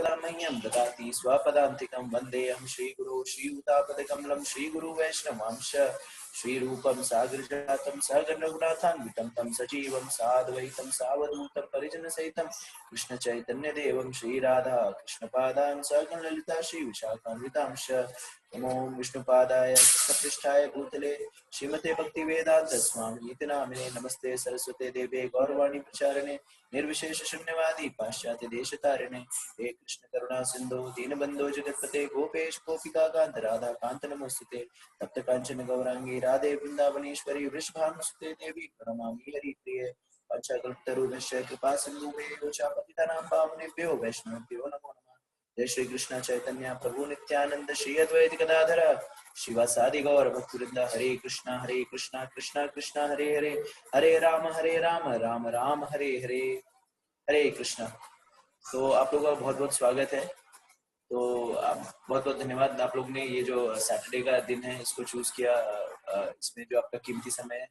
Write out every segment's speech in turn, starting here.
कमला मह्यम ददाति स्वपदान्तिकं वन्देऽहं श्रीगुरो श्रीयुतापदकमलं श्रीगुरु वैष्णवांश श्रीरूपं साग्रजातं सहगणरघुनाथान्वितं तं सजीवं साद्वैतं सावधूतं परिजनसहितं कृष्णचैतन्यदेवं श्रीराधा कृष्णपादान् सहगणललिता श्रीविशाखान्वितांश नमो विष्णुपादाय कृष्णपृष्ठाय भूतले श्रीमते भक्तिवेदांत स्वामी इति नामिने नमस्ते सरस्वते देवे गौरवाणी प्रचारिणे निर्विशेष शून्यवादी पाश्चात्य देशतारिणे हे कृष्ण करुणा सिंधु दीनबंधो जगत्पते गोपेश गोपिका कांत राधा कांत नमोस्तुते तप्त कांचन गौरांगी राधे वृंदावनेश्वरी वृषभानुसुते देवी प्रणमामि हरिप्रिये पंचाकल्पतरुभ्यश्च कृपा सिन्धुभ्यो च पतितानां पावनेभ्यो वैष्णवेभ्यो नमो नमः। जय श्री कृष्ण चैतन्य प्रभु नित्यानंद श्री अद्वैत गदाधर शिवासादि गौर भक्तवृंद हरे कृष्णा कृष्णा कृष्णा हरे हरे हरे राम राम राम हरे हरे हरे कृष्णा। तो आप लोगों का बहुत बहुत स्वागत है। तो बहुत बहुत धन्यवाद आप लोग ने ये जो सैटरडे का दिन है इसको चूज किया। इसमें जो आपका कीमती समय है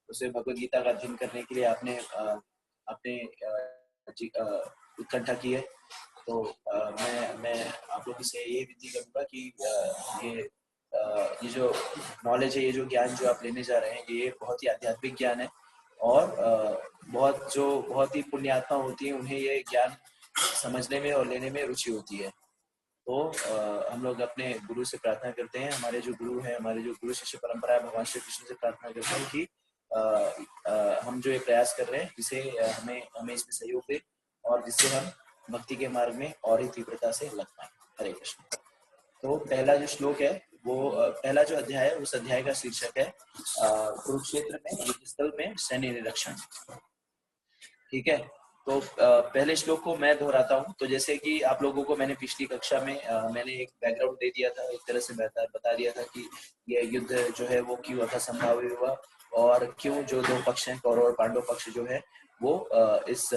उसे भगवद गीता का अध्ययन करने के लिए आपने इकट्ठा की है। तो मैं आप लोगों से ये विनती करूँगा कि ये जो नॉलेज है, ये जो ज्ञान जो आप लेने जा रहे हैं, ये बहुत ही आध्यात्मिक ज्ञान है और बहुत ही पुण्यात्मा होती है, उन्हें ये ज्ञान समझने में और लेने में रुचि होती है। तो हम लोग अपने गुरु से प्रार्थना करते हैं, हमारे जो गुरु हैं, हमारे जो गुरु शिष्य परंपरा है, भगवान श्री कृष्ण से प्रार्थना करते हैं कि हम जो ये प्रयास कर रहे हैं इसे हमें इसमें सहयोग दे और जिससे हम भक्ति के मार्ग में और ही तीव्रता से लग पाए। हरे कृष्ण। तो पहला जो श्लोक है वो पहला जो अध्याय है उस अध्याय का शीर्षक है कुरुक्षेत्र में युद्ध स्थल में सैन्य निरीक्षण। ठीक है, तो पहले श्लोक को मैं दोहराता हूँ। तो जैसे कि आप लोगों को मैंने पिछली कक्षा में मैंने एक बैकग्राउंड दे दिया था, एक तरह से बता दिया था कि ये युद्ध जो है वो क्यों असंभावी हुआ और क्यों जो दो पक्ष हैं, कौरव और पांडव पक्ष जो है वो इस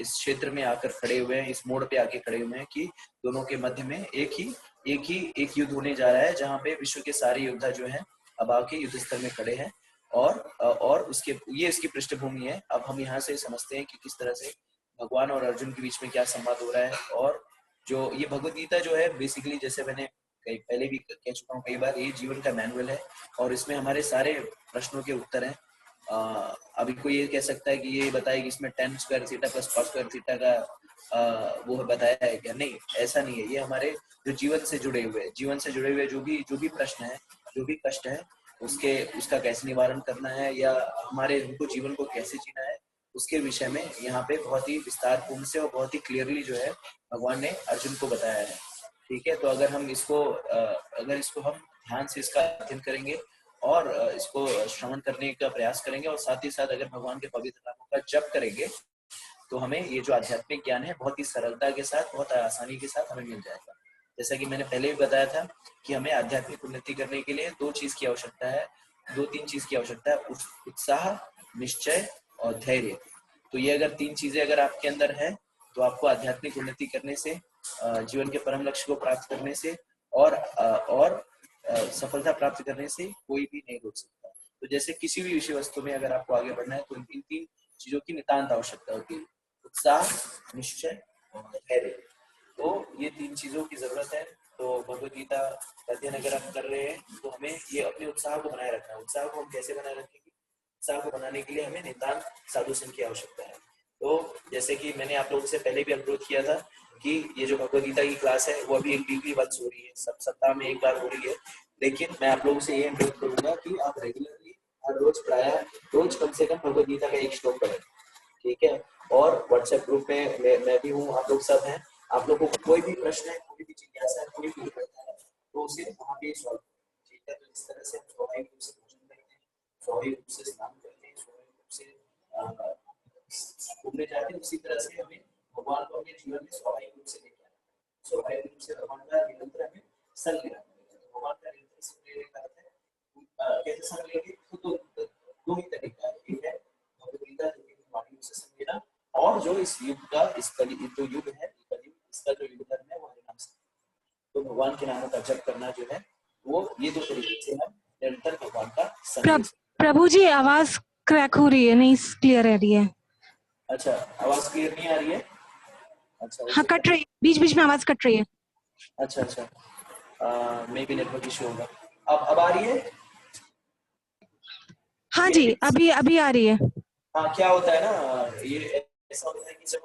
क्षेत्र में आकर खड़े हुए हैं, इस मोड़ पे आके खड़े हुए हैं कि दोनों के मध्य में एक युद्ध होने जा रहा है जहाँ पे विश्व के सारे योद्धा जो हैं अब आके युद्ध स्थल में खड़े हैं और ये इसकी पृष्ठभूमि है। अब हम यहाँ से समझते हैं कि किस तरह से भगवान और अर्जुन के बीच में क्या संवाद हो रहा है। और जो ये भगवद गीता जो है बेसिकली, जैसे मैंने पहले भी कह चुका हूँ कई बार, ये जीवन का मैनुअल है और इसमें हमारे सारे प्रश्नों के उत्तर हैं। अभी कोई ये कह सकता है कि ये बताए कि इसमें tan square theta plus cos square theta का वो बताया है क्या? नहीं, ऐसा नहीं है। ये हमारे जो जीवन से जुड़े हुए जो भी प्रश्न है, जो भी कष्ट है, उसका कैसे निवारण करना है या हमारे उनको जीवन को कैसे जीना है, उसके विषय में यहाँ पे बहुत ही विस्तार पूर्ण से और बहुत ही क्लियरली जो है भगवान ने अर्जुन को बताया है। ठीक है, तो अगर इसको हम ध्यान से इसका अध्ययन करेंगे और इसको श्रवण करने का प्रयास करेंगे और साथ ही साथ अगर भगवान के पवित्र नामों का जप करेंगे तो हमें ये जो आध्यात्मिक ज्ञान है बहुत ही सरलता के साथ, बहुत आसानी के साथ हमें मिल जाएगा। जैसा कि मैंने पहले भी बताया था कि हमें आध्यात्मिक उन्नति करने के लिए दो तीन चीज की आवश्यकता है, उत्साह, निश्चय और धैर्य। तो ये अगर तीन चीजें अगर आपके अंदर है तो आपको आध्यात्मिक उन्नति करने से, जीवन के परम लक्ष्य को प्राप्त करने से और सफलता प्राप्त करने से कोई भी नहीं रोक सकता। तो जैसे किसी भी विषय वस्तु में अगर आपको आगे बढ़ना है तो इन तीन चीजों की नितांत आवश्यकता होती है, उत्साह, निश्चय और धैर्य। तो ये तीन चीजों की जरूरत है। तो भगवद गीता का अध्ययन अगर हम कर रहे हैं तो हमें ये अपने उत्साह को बनाए रखना है। उत्साह को हम कैसे बनाए रखेंगे? उत्साह को बनाने के लिए हमें नितांत साधु संघ की आवश्यकता है। तो जैसे कि मैंने आप लोगों से पहले भी अनुरोध किया था कि ये जो भगवद गीता की क्लास है वो अभी वीकली वंस हो रही है, सब सप्ताह में एक बार हो रही है। लेकिन मैं आप लोगों से ये अनुरोध करूंगा कि आप रेगुलरली हर रोज कम से कम भगवद गीता का एक श्लोक पढ़ें। ठीक है, और व्हाट्सएप ग्रुप में मैं भी हूँ, आप लोग सब हैं। आप लोगों को कोई भी प्रश्न है, कोई भी जिज्ञासा है, कोई भी विघटन है तो उसे वहाँ पे सॉल्व करें। ठीक है, तो इस तरह से हम स्वाभाविक रूप से भोजन करते हैं, स्वाभाविक रूप से स्नान करते हैं, स्वाभाविक रूप से घूमने जाते हैं। उसी तरह से हमें भगवान को अपने जीवन में स्वाभाविक रूप से लेके आना है। स्वाभाविक रूप से भगवान का निरंतर हमें संग लेना पड़ेगा। भगवान का निरंतर संग लेने का अर्थ है कैसे संग लेंगे? तो दो ही तरीका है। एक है भगवद गीता जो कि वाणी से समझना, और जो इस युग का जो युग है, इसका जो युग धर्म है वो हरिनाम से। तो भगवान के नामों का जप करना जो है वो ये दो तरीके से हम निरंतर भगवान का संग। प्रभु जी आवाज क्रैक हो रही है, नहीं क्लियर आ रही है। अच्छा, आवाज क्लियर नहीं आ रही है? अच्छा हो हाँ सकता कट रही है, बीच बीच में आवाज कट रही है। है। अच्छा अच्छा, मे बी नेटवर्क इशू होगा। अब आ रही है? हाँ जी, ये अभी अभी आ रही है। हाँ, क्या होता है ना, ये ऐसा होता है कि जब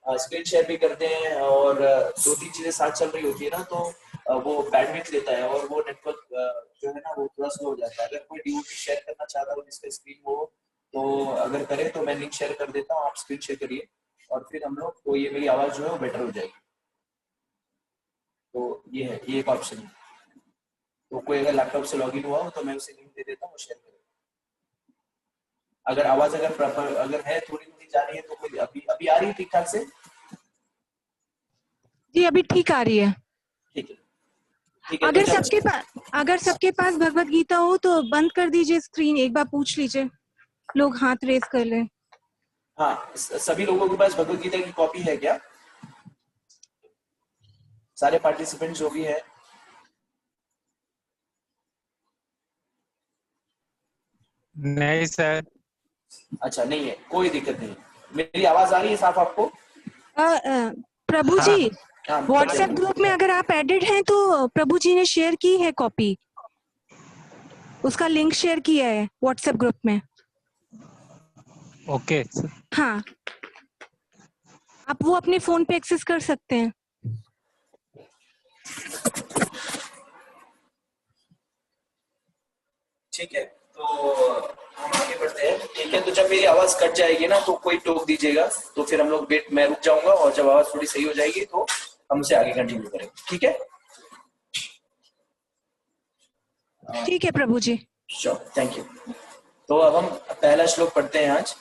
हम स्क्रीन शेयर भी करते हैं और दो तीन चीजें साथ चल रही होती है ना, तो वो बैंडविड्थ लेता है और वो नेटवर्क जो है ना वो थोड़ा स्लो हो जाता है। अगर कोई डीओटी शेयर करना चाहता हो जिसका स्क्रीन हो, तो अगर करे तो मैं लिंक शेयर कर देता हूँ, आप स्क्रीन शेयर करिए और फिर हम लोग को ये मेरी आवाज जो है वो बेटर हो जाएगी। तो ये है, ये एक ऑप्शन है। तो कोई अगर लैपटॉप से लॉगिन हुआ हो तो मैं उसे लिंक दे देता हूँ, शेयर करें। अगर आवाज अगर प्रॉपर अगर है, थोड़ी थोड़ी जा रही है तो कोई अभी अभी आ रही है ठीक ठाक से? जी अभी ठीक आ रही है। ठीक है, ठीक है। तो जब अगर सबके पास भगवत गीता हो तो बंद कर दीजिए स्क्रीन, एक बार पूछ लीजिए, लोग हाथ रेस कर ले। हाँ, सभी लोगों के पास भगवत गीता की कॉपी है क्या? सारे पार्टिसिपेंट जो भी है? नहीं सर। अच्छा, नहीं है, कोई दिक्कत नहीं। मेरी आवाज आ रही है साफ आपको? प्रभु हाँ। जी, हाँ, व्हाट्सएप बताइए। ग्रुप में अगर आप एडेड हैं तो प्रभु जी ने शेयर की है कॉपी, उसका लिंक शेयर किया है व्हाट्सएप ग्रुप में। ओके। हाँ, आप वो अपने फोन पे एक्सेस कर सकते हैं। ठीक है, तो हम आगे बढ़ते हैं। ठीक है, तो जब मेरी आवाज कट जाएगी ना तो कोई टोक दीजिएगा, तो फिर हम लोग वेट, मैं रुक जाऊंगा और जब आवाज थोड़ी सही हो जाएगी तो हम उसे आगे कंटिन्यू करेंगे। ठीक है? ठीक है प्रभु जी। Sure, thank you. तो अब हम पहला श्लोक पढ़ते हैं आज।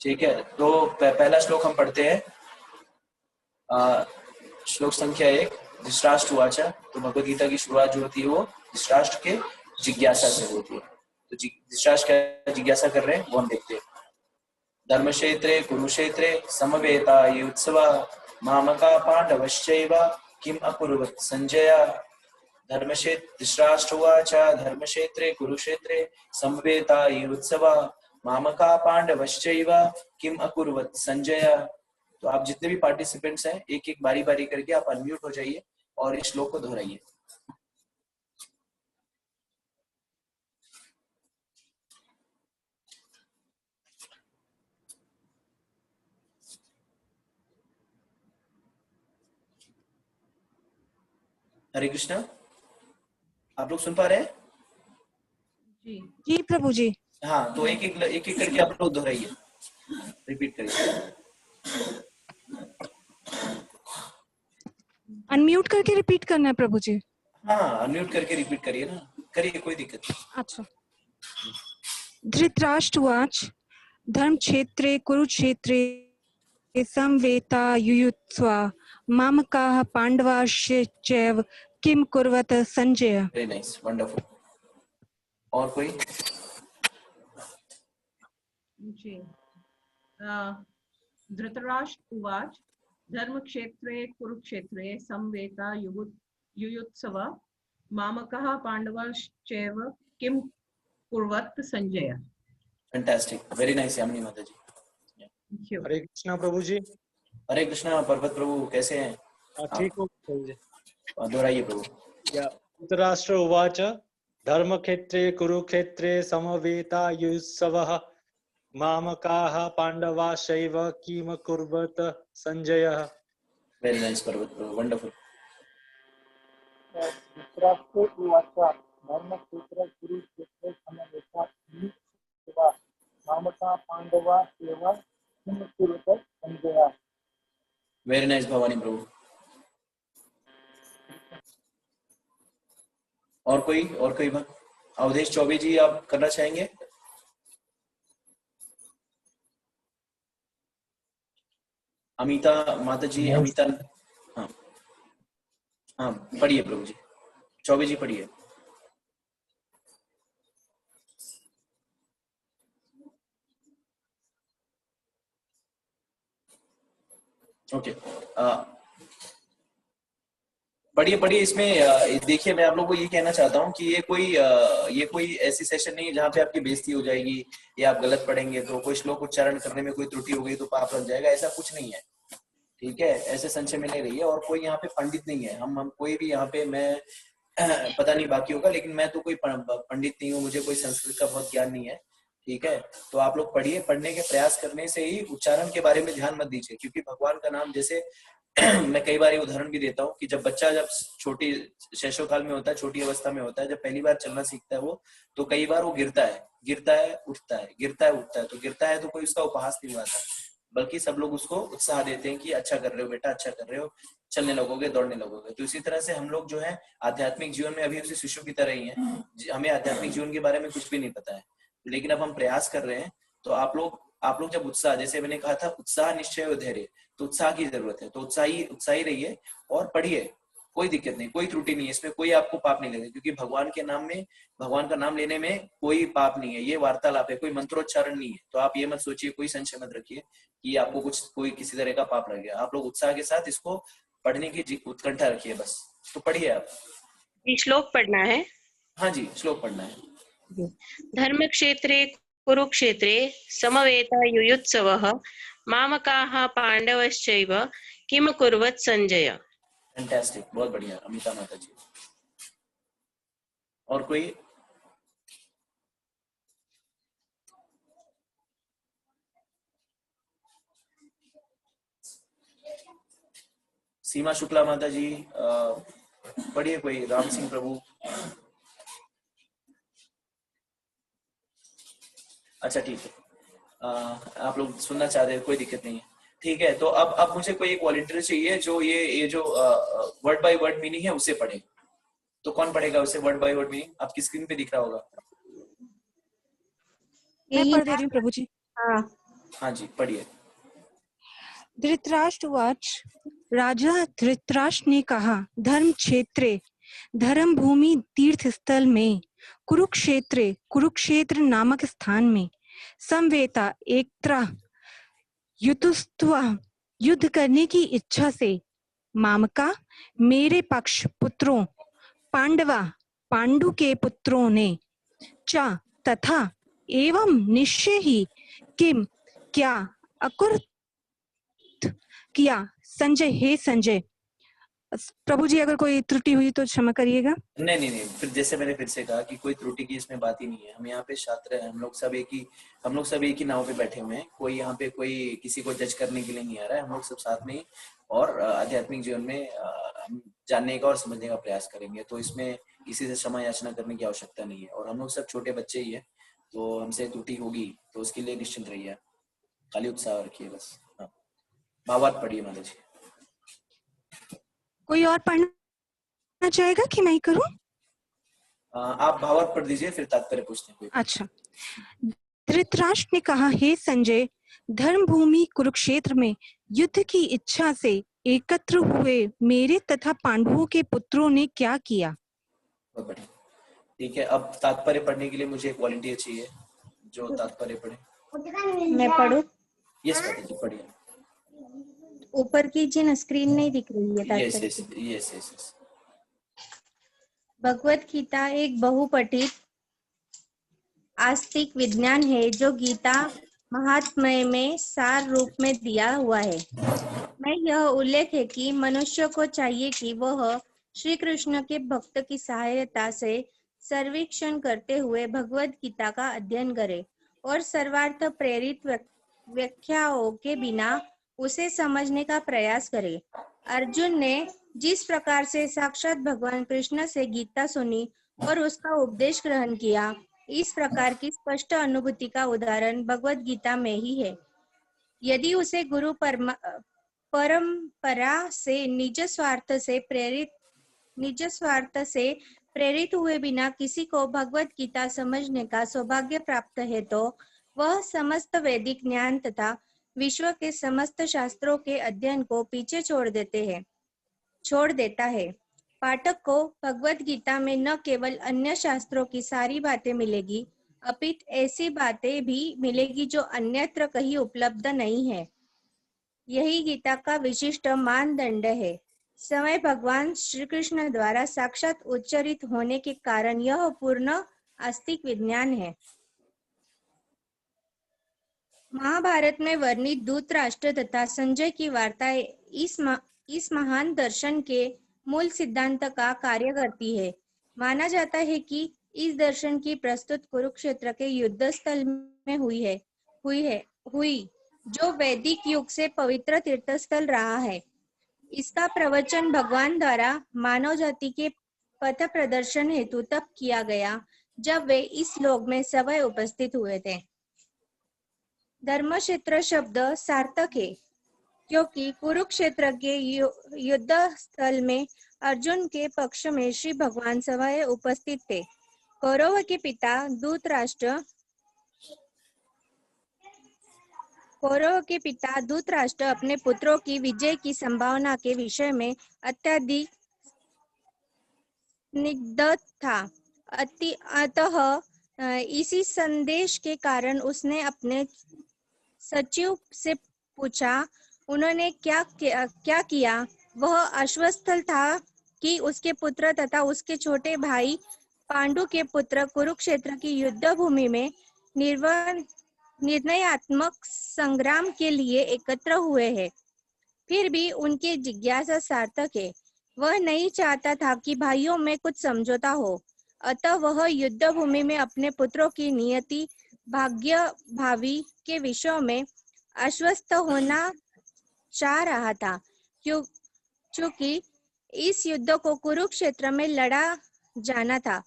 ठीक है, तो पहला श्लोक हम पढ़ते हैं। श्लोक संख्या 1। धृतराष्ट्रवाचा। तो भगवद गीता की शुरुआत जो होती है वो धृतराष्ट्र के जिज्ञासा से होती है। तो धृतराष्ट्र क्या जिज्ञासा कर रहे हैं वो हम देखते हैं। धर्मक्षेत्रे कुरुक्षेत्रे समवेतायुत्सवा मामका पांडवश्चैव किम अकुर्वत् संजय। धृतराष्ट्रवाच धर्मक्षेत्रे कुरुक्षेत्रे समवेतायुत्सवा मामका पांडवश्चैव किम अकुर्वत् संजय। तो आप जितने भी पार्टिसिपेंट्स हैं, एक एक बारी बारी करके आप अनम्यूट हो जाइए और इस श्लोक को दोहराइए। हरे कृष्णा, आप लोग सुन पा रहे हैं? जी प्रभु जी। हाँ, तो एक एक करके आप लोग दोहराइए, रिपीट करिए। अनम्यूट करके रिपीट करना है प्रभु जी? हाँ, अनम्यूट करके रिपीट करिए ना, करिए, कोई दिक्कत नहीं। अच्छा। धृतराष्ट्रवाच धर्मक्षेत्रे कुरुक्षेत्रे समवेतायुयुत्सवा मामकाः पांडवाश्चैव किम कुर्वत संजय। Very nice, wonderful. और कोई? जी। धृतराष्ट्र उवाच धर्मक्षेत्रे कुरुक्षेत्रे समवेता युयुत्सव मामकः पांडवश्चैव किम कुर्वत् Sanjay. Fantastic, very nice Yamini माता जी। हरे कृष्णा प्रभु जी। हरे कृष्णा पर्वत प्रभु, कैसे हैं? ठीक हो प्रभु जी। दोहराइए प्रभु। धृतराष्ट्र उवाच धर्मक्षेत्रे कुरुक्षेत्रे समवेतायुत्सवः मामकाः पांडवाश्चैव किम कुर्वत संजय। वेरी नाइस पर्वत प्रभु, वंडरफुल। धृतराष्ट्र उवाच धर्मक्षेत्रे कुरुक्षेत्रे समवेतायुयुत्सवा मामकाः पांडवाश्चैव किम कुर्वत संजय। वेरी नाइस भवानी प्रभु। और कोई अवधेश चौबे जी, आप करना चाहेंगे? अमिता माता जी, अमिता। हाँ हाँ, पढ़िए प्रभु जी, चौबे जी पढ़िए। ओके। पढ़िए पढ़िए। इसमें देखिए, मैं आप लोगों को ये कहना चाहता हूँ कि ये कोई ऐसी सेशन नहीं है जहाँ पे आपकी बेइज्जती हो जाएगी या आप गलत पढ़ेंगे तो कोई श्लोक उच्चारण करने में कोई त्रुटि हो गई तो पाप लग जाएगा, ऐसा कुछ नहीं है। ठीक है, ऐसे संशय में नहीं रही है। और कोई यहाँ पे पंडित नहीं है, हम कोई भी यहाँ पे, मैं पता नहीं बाकियों का, लेकिन मैं तो कोई पंडित नहीं हूँ, मुझे कोई संस्कृत का बहुत ज्ञान नहीं है। ठीक है, तो आप लोग पढ़िए, पढ़ने के प्रयास करने से ही उच्चारण के बारे में ध्यान मत दीजिए, क्योंकि भगवान का नाम जैसे मैं कई बार ये उदाहरण भी देता हूँ कि जब बच्चा जब छोटी शैशवकाल में होता है, छोटी अवस्था में होता है, जब पहली बार चलना सीखता है वो, तो कई बार वो गिरता है उठता है, गिरता है उठता है। तो गिरता है तो कोई उसका उपहास नहीं हुआ था, बल्कि सब लोग उसको उत्साह देते हैं कि अच्छा कर रहे हो बेटा, अच्छा कर रहे हो, चलने लगोगे, दौड़ने लगोगे। तो इसी तरह से हम लोग जो है आध्यात्मिक जीवन में अभी उसी शिशु की तरह ही हैं। हमें आध्यात्मिक जीवन के बारे में कुछ भी नहीं पता है, लेकिन अब हम प्रयास कर रहे हैं। तो आप लोग जब उत्साह, जैसे मैंने कहा था, उत्साह निश्चय और धैर्य, तो उत्साह की जरूरत है। तो उत्साही रहिए और पढ़िए, कोई दिक्कत नहीं, कोई त्रुटि नहीं है इसमें, कोई आपको पाप नहीं लगेगा, क्योंकि भगवान के नाम में, भगवान का नाम लेने में कोई पाप नहीं है। ये वार्तालाप है, कोई मंत्रोच्चारण नहीं है। तो आप ये मत सोचिए, कोई संशय मत रखिए कि आपको कोई किसी तरह का पाप लग गया। आप लोग उत्साह के साथ इसको पढ़ने की उत्कंठा रखिए बस। तो पढ़िए आप। श्लोक पढ़ना है? हाँ जी, श्लोक पढ़ना है। धर्म क्षेत्रे कुरुक्षेत्रे समवेतायुयुत्सवः मामकाः पांडवश्चैव किम कुर्वत् संजय। फैंटास्टिक, बहुत बढ़िया अमिता माता जी। और कोई? सीमा शुक्ला माता जी, पढ़िए कोई। राम सिंह प्रभु। अच्छा ठीक है, आप लोग सुनना चाह रहे हैं, कोई दिक्कत नहीं है। ठीक है, तो अब मुझे कोई एक वॉलंटियर चाहिए जो ये जो वर्ड बाय वर्ड मीनिंग है उसे पढ़े। तो कौन पढ़ेगा उसे वर्ड बाय वर्ड मीनिंग? आपकी स्क्रीन पे दिख रहा होगा। मैं पढ़ दे रही हूँ प्रभु जी। हाँ जी, पढ़िए। धृतराष्ट्रवाच, राजा धृतराष्ट्र ने कहा, धर्म क्षेत्रे, धर्म भूमि तीर्थ स्थल में, कुरुक्षेत्रे, कुरुक्षेत्र नामक स्थान में, समवेता एकता युतुस्त्वा, युद्ध करने की इच्छा से, मामका मेरे पक्ष पुत्रों, पांडवा पांडु के पुत्रों ने, चा तथा एवं निश्चय ही, किम क्या अकुर्त किया, संजय हे संजय। प्रभु जी अगर कोई त्रुटि हुई तो क्षमा करिएगा। नहीं, फिर जैसे मैंने फिर से कहा कि कोई त्रुटि की इसमें बात ही नहीं है। हम यहाँ पे छात्र हैं, हम लोग सब एक ही नाव पे बैठे हुए हैं। कोई यहाँ पे कोई किसी को जज करने के लिए नहीं आ रहा है। हम लोग सब साथ में ही और आध्यात्मिक जीवन में जानने का और समझने का प्रयास करेंगे। तो इसमें किसी से क्षमा याचना करने की आवश्यकता नहीं है। और हम लोग सब छोटे बच्चे ही है, तो हमसे त्रुटि होगी तो उसके लिए निश्चिंत रहिए, खाली उत्साह रखिए बस। हाँ, भावार्थ पढ़िए माता जी। कोई और पढ़ना चाहेगा कि मैं ही करूं? आप भावार्थ पढ़ दीजिए, फिर तात्पर्य पूछते हैं। अच्छा। धृतराष्ट्र ने कहा, हे संजय, धर्म भूमि कुरुक्षेत्र में युद्ध की इच्छा से एकत्र हुए मेरे तथा पांडवों के पुत्रों ने क्या किया? बहुत बढ़िया। ठीक है, अब तात्पर्य पढ़ने के लिए मुझे एक वॉलंटियर चाहिए जो तात्पर्य पढ़े। मैं पढ़ूं? यस माता जी, पढ़िए। ऊपर की जिन स्क्रीन नहीं दिख रही है। यस। भगवत गीता एक बहुपठित आस्तिक विज्ञान है जो गीता महात्म्य में सार रूप में दिया हुआ है। मैं यह उल्लेख है कि मनुष्य को चाहिए कि वह श्री कृष्ण के भक्त की सहायता से सर्वेक्षण करते हुए भगवत गीता का अध्ययन करे और सर्वार्थ प्रेरित व्याख्याओं के बिना उसे समझने का प्रयास करे। अर्जुन ने जिस प्रकार से साक्षात भगवान कृष्ण से गीता सुनी और उसका उपदेश ग्रहण किया, इस प्रकार की स्पष्ट अनुभूति का उदाहरण भगवत गीता में ही है। यदि उसे गुरु परंपरा से निज स्वार्थ से प्रेरित हुए बिना किसी को भगवत गीता समझने का सौभाग्य प्राप्त है तो वह समस्त वैदिक ज्ञान तथा विश्व के समस्त शास्त्रों के अध्ययन को पीछे छोड़ देता है। पाठक को भगवत गीता में न केवल अन्य शास्त्रों की सारी बातें मिलेगी, अपितु ऐसी बातें भी मिलेगी जो अन्यत्र कहीं उपलब्ध नहीं है। यही गीता का विशिष्ट मानदंड है। समय भगवान श्री कृष्ण द्वारा साक्षात उच्चरित होने के कारण यह पूर्ण आस्तिक विज्ञान है। महाभारत में वर्णित धृतराष्ट्र तथा संजय की वार्ताएं इस महान दर्शन के मूल सिद्धांत का कार्य करती है। माना जाता है कि इस दर्शन की प्रस्तुत कुरुक्षेत्र के युद्ध स्थल में हुई जो वैदिक युग से पवित्र तीर्थस्थल रहा है। इसका प्रवचन भगवान द्वारा मानव जाति के पथ प्रदर्शन हेतु तब किया गया जब वे इस लोक में सवय उपस्थित हुए थे। धर्मक्षेत्र शब्द सार्थक है क्योंकि कुरुक्षेत्र के युद्ध स्थल में अर्जुन के पक्ष में श्री भगवान सवय उपस्थित थे। कौरव के पिता धृतराष्ट्र अपने पुत्रों की विजय की संभावना के विषय में अत्यधिक स्निग्ध था। अतः इसी संदेश के कारण उसने अपने सचिव से पूछा। उन्होंने क्या किया? वह आश्वस्त था कि उसके पुत्र तथा उसके छोटे भाई पांडु के पुत्र कुरुक्षेत्र की युद्ध भूमि में निर्णयात्मक संग्राम के लिए एकत्र हुए हैं। फिर भी उनकी जिज्ञासा सार्थक है। वह नहीं चाहता था कि भाइयों में कुछ समझौता हो, अतः वह युद्ध भूमि में अपने पुत्रों की नियति भाग्य भावी के विषयों में आश्वस्त होना चाह रहा था। क्योंकि इस युद्ध को कुरुक्षेत्र में लड़ा जाना था।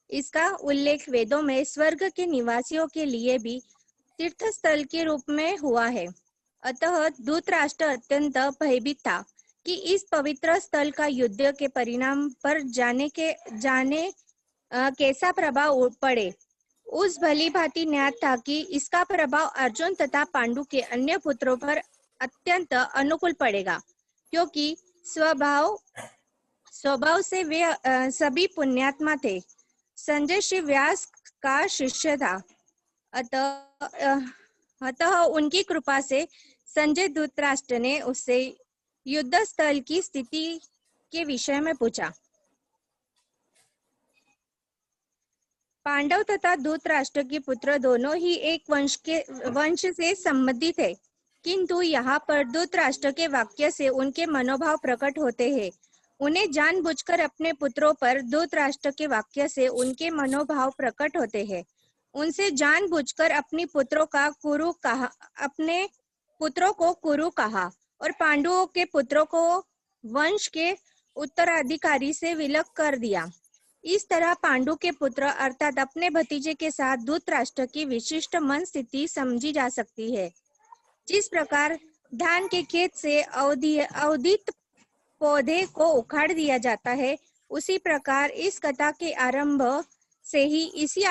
इसका उल्लेख वेदों में स्वर्ग के निवासियों के लिए भी तीर्थस्थल के रूप में हुआ है। अतः धृतराष्ट्र अत्यंत भयभीत था कि इस पवित्र स्थल का युद्ध के परिणाम पर जाने कैसा प्रभाव पड़े। उस भली भांति ज्ञात था कि इसका प्रभाव अर्जुन तथा पांडु के अन्य पुत्रों पर अत्यंत अनुकूल पड़ेगा, क्योंकि स्वभाव से वे सभी पुण्यात्मा थे। संजय श्री व्यास का शिष्य था। अतः उनकी कृपा से संजय धृतराष्ट्र ने उससे युद्ध स्थल की स्थिति के विषय में पूछा। पांडव तथा धृतराष्ट्र के पुत्र दोनों ही एक वंश से संबंधित है, किंतु यहाँ पर धृतराष्ट्र के वाक्य से उनके मनोभाव प्रकट होते हैं। उन्हें जानबूझकर अपने पुत्रों पर धृतराष्ट्र के वाक्य से उनके मनोभाव प्रकट होते हैं। उनसे जानबूझकर अपने पुत्रों को कुरु कहा और पांडवों के पुत्रों को वंश के उत्तराधिकारी से विलग कर दिया। इस तरह पांडु के पुत्र अर्थात अपने भतीजे के साथ धृतराष्ट्र की विशिष्ट मन स्थिति समझी जा सकती है। जिस प्रकार धान के खेत से अवधित पौधे को उखाड़ दिया जाता है, उसी प्रकार इस कथा के आरंभ से ही ऐसी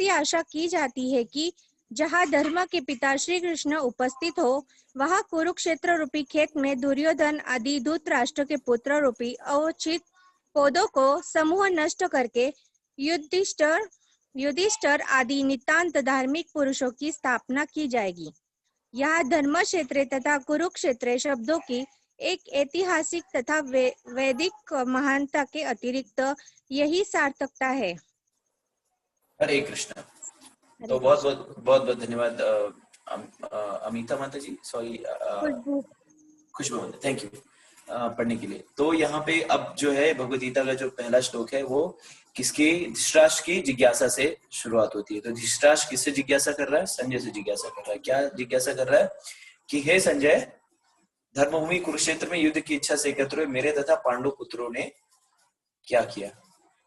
आशा की जाती है कि जहाँ धर्म के पिता श्री कृष्ण उपस्थित हो, वहाँ कुरुक्षेत्र रूपी खेत में दुर्योधन आदि धृतराष्ट्र के पुत्र रूपी अवचित पौधों को समूह नष्ट करके युधिष्ठिर आदि नितांत धार्मिक पुरुषों की स्थापना की जाएगी। यहाँ धर्म क्षेत्र तथा कुरुक्षेत्र शब्दों की एक ऐतिहासिक तथा वैदिक महानता के अतिरिक्त यही सार्थकता है। हरे कृष्ण। तो बहुत धन्यवाद अमिता माता जी, सॉरी खुशबू माता, थैंक यू पढ़ने के लिए। तो यहाँ पे अब जो है भगवद गीता का जो पहला श्लोक है वो किसकी, धृतराष्ट्र की जिज्ञासा से शुरुआत होती है। तो धृतराष्ट्र किससे जिज्ञासा कर रहा है? संजय से जिज्ञासा कर रहा है। क्या जिज्ञासा कर रहा है? कि हे संजय, धर्मभूमि कुरुक्षेत्र में युद्ध की इच्छा से एकत्र हुए मेरे तथा पांडु पुत्रों ने क्या किया।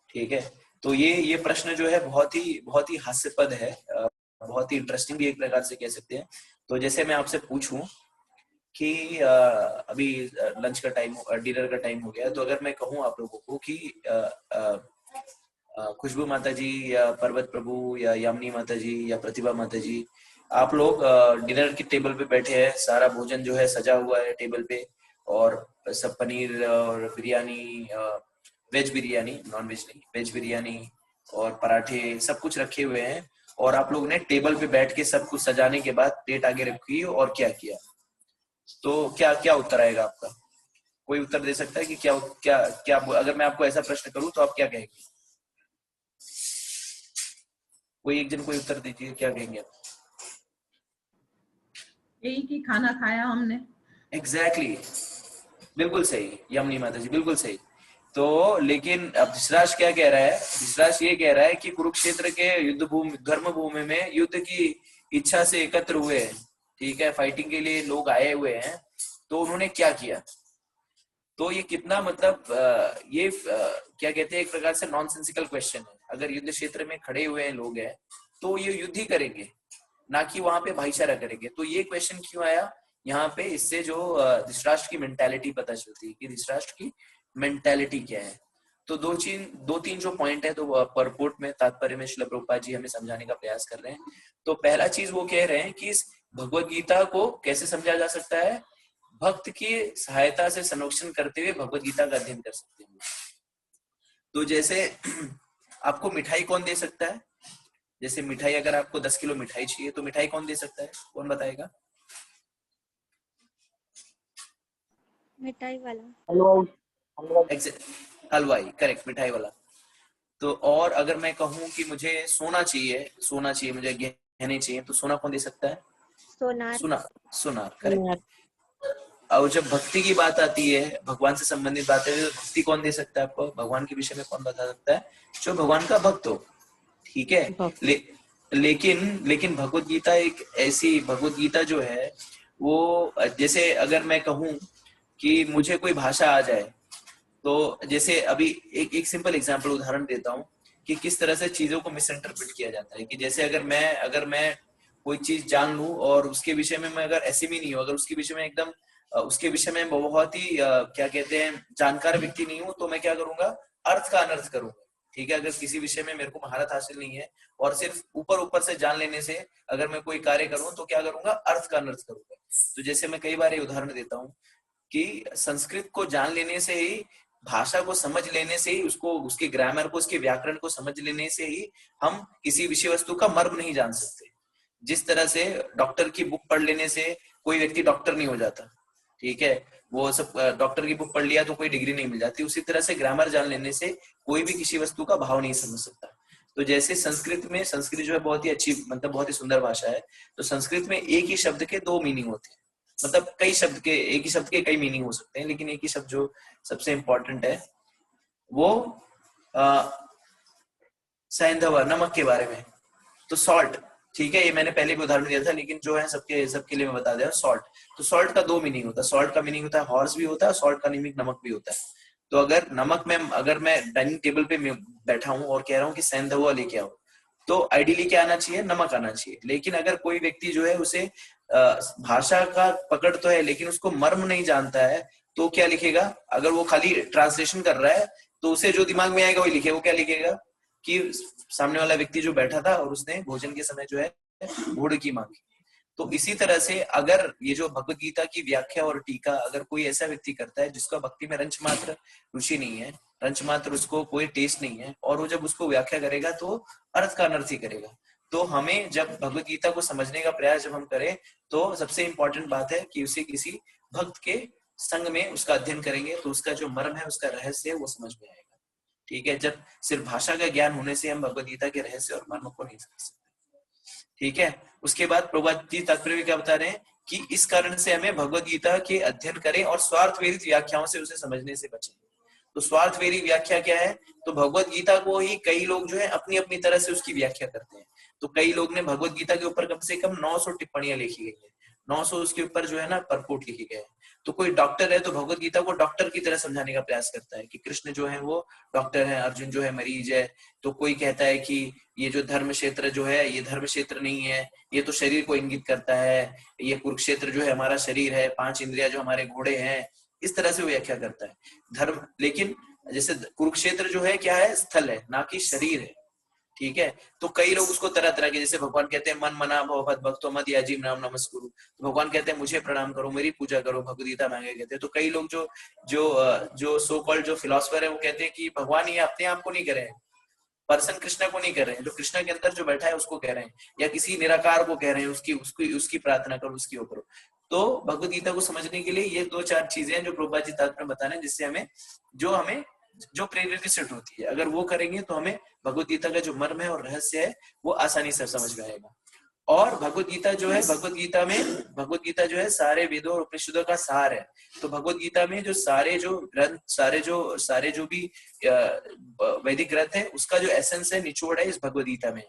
ठीक है, तो ये प्रश्न जो है बहुत ही हास्यपद है, बहुत ही इंटरेस्टिंग भी एक प्रकार से कह सकते हैं। तो जैसे मैं आपसे पूछूं कि अभी लंच का टाइम, डिनर का टाइम हो गया, तो अगर मैं कहूं आप लोगों को कि खुशबू माता जी या पर्वत प्रभु या यामिनी माता जी या प्रतिभा माता जी, आप लोग डिनर के टेबल पे बैठे हैं, सारा भोजन जो है सजा हुआ है टेबल पे, और सब पनीर और biryani, veg biryani, non veg नहीं, वेज बिरयानी और पराठे सब कुछ रखे हुए हैं, और आप लोग ने टेबल पे बैठ के सब कुछ सजाने के बाद प्लेट आगे रखी और क्या किया? तो क्या उत्तर आएगा आपका? कोई उत्तर दे सकता है कि क्या क्या क्या अगर मैं आपको ऐसा प्रश्न करूं तो आप क्या कहेंगे? कोई एक जन कोई उत्तर दीजिए, क्या कहेंगे आप? यही कि खाना खाया हमने। एग्जैक्टली बिल्कुल सही यमुनी माता जी, बिल्कुल सही। तो लेकिन अब धृतराष्ट्र क्या कह रहा है? धृतराष्ट्र ये कह रहा है कि कुरुक्षेत्र के युद्ध भूमि धर्म भूमि में युद्ध की इच्छा से एकत्र हुए हैं, ठीक है, फाइटिंग के लिए लोग आए हुए हैं, तो उन्होंने क्या किया? तो ये कितना मतलब क्या कहते हैं, एक प्रकार से नॉनसेंसिकल क्वेश्चन है। अगर युद्ध क्षेत्र में खड़े हुए हैं लोग हैं तो ये युद्ध ही करेंगे, ना कि वहां पे भाईचारा करेंगे। तो ये क्वेश्चन क्यों आया यहाँ पे? इससे जो धृतराष्ट्र की मेंटालिटी पता चलती है कि धृतराष्ट्र की मेंटालिटी क्या है। तो दो तीन जो पॉइंट है तो परपोर्ट में तात्पर्य में श्रील प्रभुपाद जी हमें समझाने का प्रयास कर रहे हैं। तो पहला चीज वो कह रहे हैं कि इस भगवत गीता को कैसे समझा जा सकता है? भक्त की सहायता से संरक्षण करते हुए भगवत गीता का अध्ययन कर सकते हैं। तो जैसे आपको मिठाई कौन दे सकता है? जैसे मिठाई, अगर आपको 10 किलो मिठाई चाहिए तो मिठाई कौन दे सकता है? कौन बताएगा? मिठाई वाला। हलवाई, करेक्ट, मिठाई वाला। तो और अगर मैं कहूँ कि मुझे सोना चाहिए, मुझे गहने चाहिए, तो सोना कौन दे सकता है? सोनार, करेक्ट। और जब भक्ति की बात आती है, भगवान से संबंधित बात है, तो भक्ति कौन दे सकता है आपको? भगवान के विषय में कौन बता सकता है? जो भगवान का भक्त हो, ठीक है। लेकिन भगवत गीता एक ऐसी भगवत गीता जो है वो, जैसे अगर मैं कहूँ कि मुझे कोई भाषा आ जाए, तो जैसे अभी एक सिंपल एग्जांपल उदाहरण देता हूँ कि किस तरह से चीजों को मिस इंटरप्रेट किया जाता है। कि जैसे अगर मैं कोई चीज जान लूं और उसके विषय में मैं अगर एसएमई नहीं हूँ, अगर उसके विषय में एकदम उसके विषय में बहुत ही क्या कहते हैं जानकार व्यक्ति नहीं हूँ, तो मैं क्या करूंगा? अर्थ का अनर्थ करूंगा, ठीक है। अगर किसी विषय में मेरे को महारत हासिल नहीं है और सिर्फ ऊपर से जान लेने से अगर मैं कोई कार्य करूँ तो क्या करूंगा? अर्थ का अनर्थ करूंगा। तो जैसे मैं कई बार ये उदाहरण देता हूँ कि संस्कृत को जान लेने से ही, भाषा को समझ लेने से ही, उसको उसके ग्रामर को, उसके व्याकरण को समझ लेने से ही हम किसी विषय वस्तु का मर्म नहीं जान सकते। जिस तरह से डॉक्टर की बुक पढ़ लेने से कोई व्यक्ति डॉक्टर नहीं हो जाता, ठीक है, वो सब डॉक्टर की बुक पढ़ लिया तो कोई डिग्री नहीं मिल जाती। उसी तरह से ग्रामर जान लेने से कोई भी किसी वस्तु का भाव नहीं समझ सकता। तो जैसे संस्कृत जो है बहुत ही अच्छी, मतलब बहुत ही सुंदर भाषा है। तो संस्कृत में एक ही शब्द के दो मीनिंग होते हैं, मतलब एक ही शब्द के कई मीनिंग हो सकते हैं, लेकिन एक ही शब्द जो सबसे इंपॉर्टेंट है वो सैंधव, नमक के बारे में। तो सॉल्ट, ठीक है, ये मैंने पहले भी उदाहरण दिया था, लेकिन जो है सबके लिए मैं बता दे रहा हूँ। सॉल्ट, तो सॉल्ट का दो मीनिंग होता है। सॉल्ट का मीनिंग होता है हॉर्स भी होता है, सॉल्ट का मीनिंग नमक भी होता है। तो अगर मैं डाइनिंग टेबल पे बैठा हूँ और कह रहा हूँ कि सैंधव लेके आओ, तो आइडियली क्या आना चाहिए? नमक आना चाहिए। लेकिन अगर कोई व्यक्ति जो है उसे भाषा का पकड़ तो है लेकिन उसको मर्म नहीं जानता है, तो क्या लिखेगा? अगर वो खाली ट्रांसलेशन कर रहा है तो उसे जो दिमाग में आएगा वही लिखे। वो क्या लिखेगा कि सामने वाला व्यक्ति जो बैठा था और उसने भोजन के समय जो है गुड़ की मांगी। तो इसी तरह से अगर ये जो भगवत गीता की व्याख्या और टीका अगर कोई ऐसा व्यक्ति करता है जिसका भक्ति में रंच मात्र रुचि नहीं है, रंच मात्र उसको कोई टेस्ट नहीं है, और वो जब उसको व्याख्या करेगा तो अर्थ का अनर्थ ही करेगा। तो हमें जब भगवत गीता को समझने का प्रयास जब हम करें तो सबसे इंपॉर्टेंट बात है कि उसे किसी भक्त के संग में उसका अध्ययन करेंगे तो उसका जो मर्म है, उसका रहस्य है, वो समझ में आएगा, ठीक है। जब सिर्फ भाषा का ज्ञान होने से हम भगवत गीता के रहस्य और मर्म को नहीं समझ सकते, ठीक है। उसके बाद प्रभुपाद जी तात्पर्य में क्या बता रहे हैं कि इस कारण से हमें भगवत गीता के अध्ययन करें और स्वार्थ प्रेरित व्याख्याओं से उसे समझने से बचें। तो स्वार्थ प्रेरित व्याख्या क्या है? तो भगवत गीता को ही कई लोग जो है अपनी अपनी तरह से उसकी व्याख्या करते हैं। तो कई लोग ने भगवत गीता के ऊपर कम से कम 900 टिप्पणियां लिखी गई है, 900 उसके ऊपर जो है ना परपोर्ट लिखे गए हैं। तो कोई डॉक्टर है तो भगवत गीता को डॉक्टर की तरह समझाने का प्रयास करता है कि कृष्ण जो है वो डॉक्टर है, अर्जुन जो है मरीज है। तो कोई कहता है कि ये जो धर्म क्षेत्र जो है ये धर्म क्षेत्र नहीं है, ये तो शरीर को इंगित करता है, ये कुरुक्षेत्र जो है हमारा शरीर है, 5 इंद्रिया जो हमारे घोड़े हैं। इस तरह से वो व्याख्या करता है धर्म। लेकिन जैसे कुरुक्षेत्र जो है क्या है? स्थल है, ना कि शरीर है, ठीक है। तो कई लोग उसको तरह तरह के, जैसे भगवान कहते हैं मन मना भवभत भक्तो मद याजीव नाम नमस्कुरु, तो भगवान कहते हैं मुझे प्रणाम करो, मेरी पूजा करो, भगवद गीता मांगे कहते हैं। तो कई लोग जो सो कॉल्ड जो फिलोसफर है वो कहते हैं कि भगवान ये अपने आप को नहीं कर रहे हैं, पर्सन कृष्णा को नहीं कर रहे हैं, जो कृष्णा के अंदर जो बैठा है उसको कह रहे हैं, या किसी निराकार को कह रहे हैं, उसकी प्रार्थना करो, उसकी वो करो। तो भगवत गीता को समझने के लिए ये 2-4 चीजें हैं जो प्रभुपाद जी तात्पर्य में बता रहे हैं, जिससे हमें जो प्रेरित होती है, अगर वो करेंगे तो हमें भगवत गीता का जो मर्म है और रहस्य है वो आसानी से समझ में आएगा। और भगवत गीता जो है, भगवत गीता जो है सारे वेदों और उपनिषदों का सार है। तो भगवत गीता में जो सारे जो ग्रंथ, सारे जो भी वैदिक ग्रंथ है, उसका जो एसेंस है, निचोड़ है इस भगवत गीता में,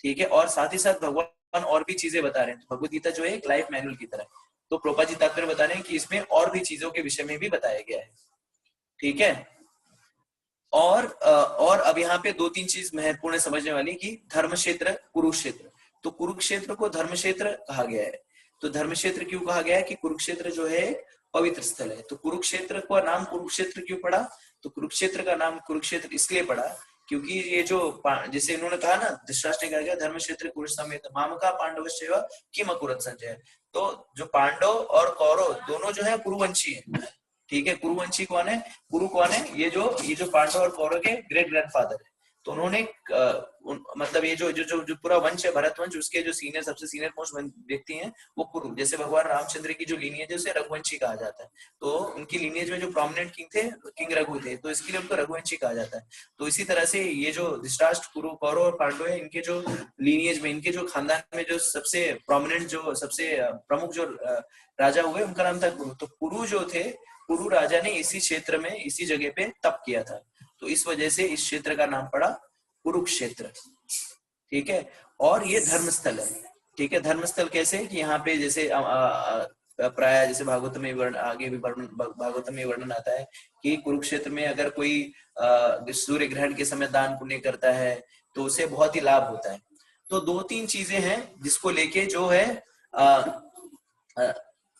ठीक है। और साथ ही साथ भगवान और भी चीजें बता रहे हैं। भगवत गीता जो है एक लाइफ मैनुअल की तरह, तो प्रभुपाद जी तात्पर्य बता रहे हैं कि इसमें और भी चीजों के विषय में भी बताया गया है, ठीक है। और अब यहाँ पे 2-3 चीज महत्वपूर्ण समझने वाली कि धर्म क्षेत्र, कुरुक्षेत्र। तो कुरुक्षेत्र को धर्म क्षेत्र कहा गया है। तो धर्म क्षेत्र क्यों कहा गया है? कि कुरुक्षेत्र जो है पवित्र स्थल है। तो कुरुक्षेत्र का नाम कुरुक्षेत्र क्यों पड़ा? तो कुरुक्षेत्र का नाम कुरुक्षेत्र इसलिए पड़ा क्योंकि ये जो, जैसे इन्होंने कहा ना, धृतराष्ट्र ने कहा गया धर्म क्षेत्र कुरुष समेत मामका पांडवश्चैव किम अकुर्वत संजय। तो जो पांडव और कौरव दोनों जो है कुरुवंशी है, ठीक है। कुरुवंशी कौन है? कुरु कौन है? ये जो पांडव और कौरव के ग्रेट ग्रैंडफादर है। तो उन्होंने मतलब ये जो पूरा वंश है, भरत वंश, उसके जो सबसे सीनियर मोस्ट व्यक्ति हैं वो कुरु। जैसे भगवान रामचंद्र की जो लीनियज है उसे रघुवंशी कहा जाता है। तो उनकी लीनियज में जो प्रोमिनेंट किंग थे, किंग रघु थे, तो इसके लिए उनको रघुवंशी कहा जाता है। तो इसी तरह से ये जो धृतराष्ट्र, कुरु, कौरव और पांडव है, इनके जो लीनियज में, इनके जो खानदान में जो सबसे प्रोमिनेंट, जो सबसे प्रमुख जो राजा हुए, उनका नाम था कुरु। तो कुरु जो थे, कुरु राजा ने इसी क्षेत्र में, इसी जगह पे तप किया था। तो इस वजह से इस क्षेत्र का नाम पड़ा कुरुक्षेत्र, ठीक है। और ये धर्मस्थल है, ठीक है। धर्मस्थल कैसे? कि यहाँ पे जैसे प्राय जैसे भागवत में आगे भी भागवत में वर्णन आता है कि कुरुक्षेत्र में अगर कोई सूर्य ग्रहण के समय दान पुण्य करता है तो उसे बहुत ही लाभ होता है। तो 2-3 चीजें हैं जिसको लेके जो है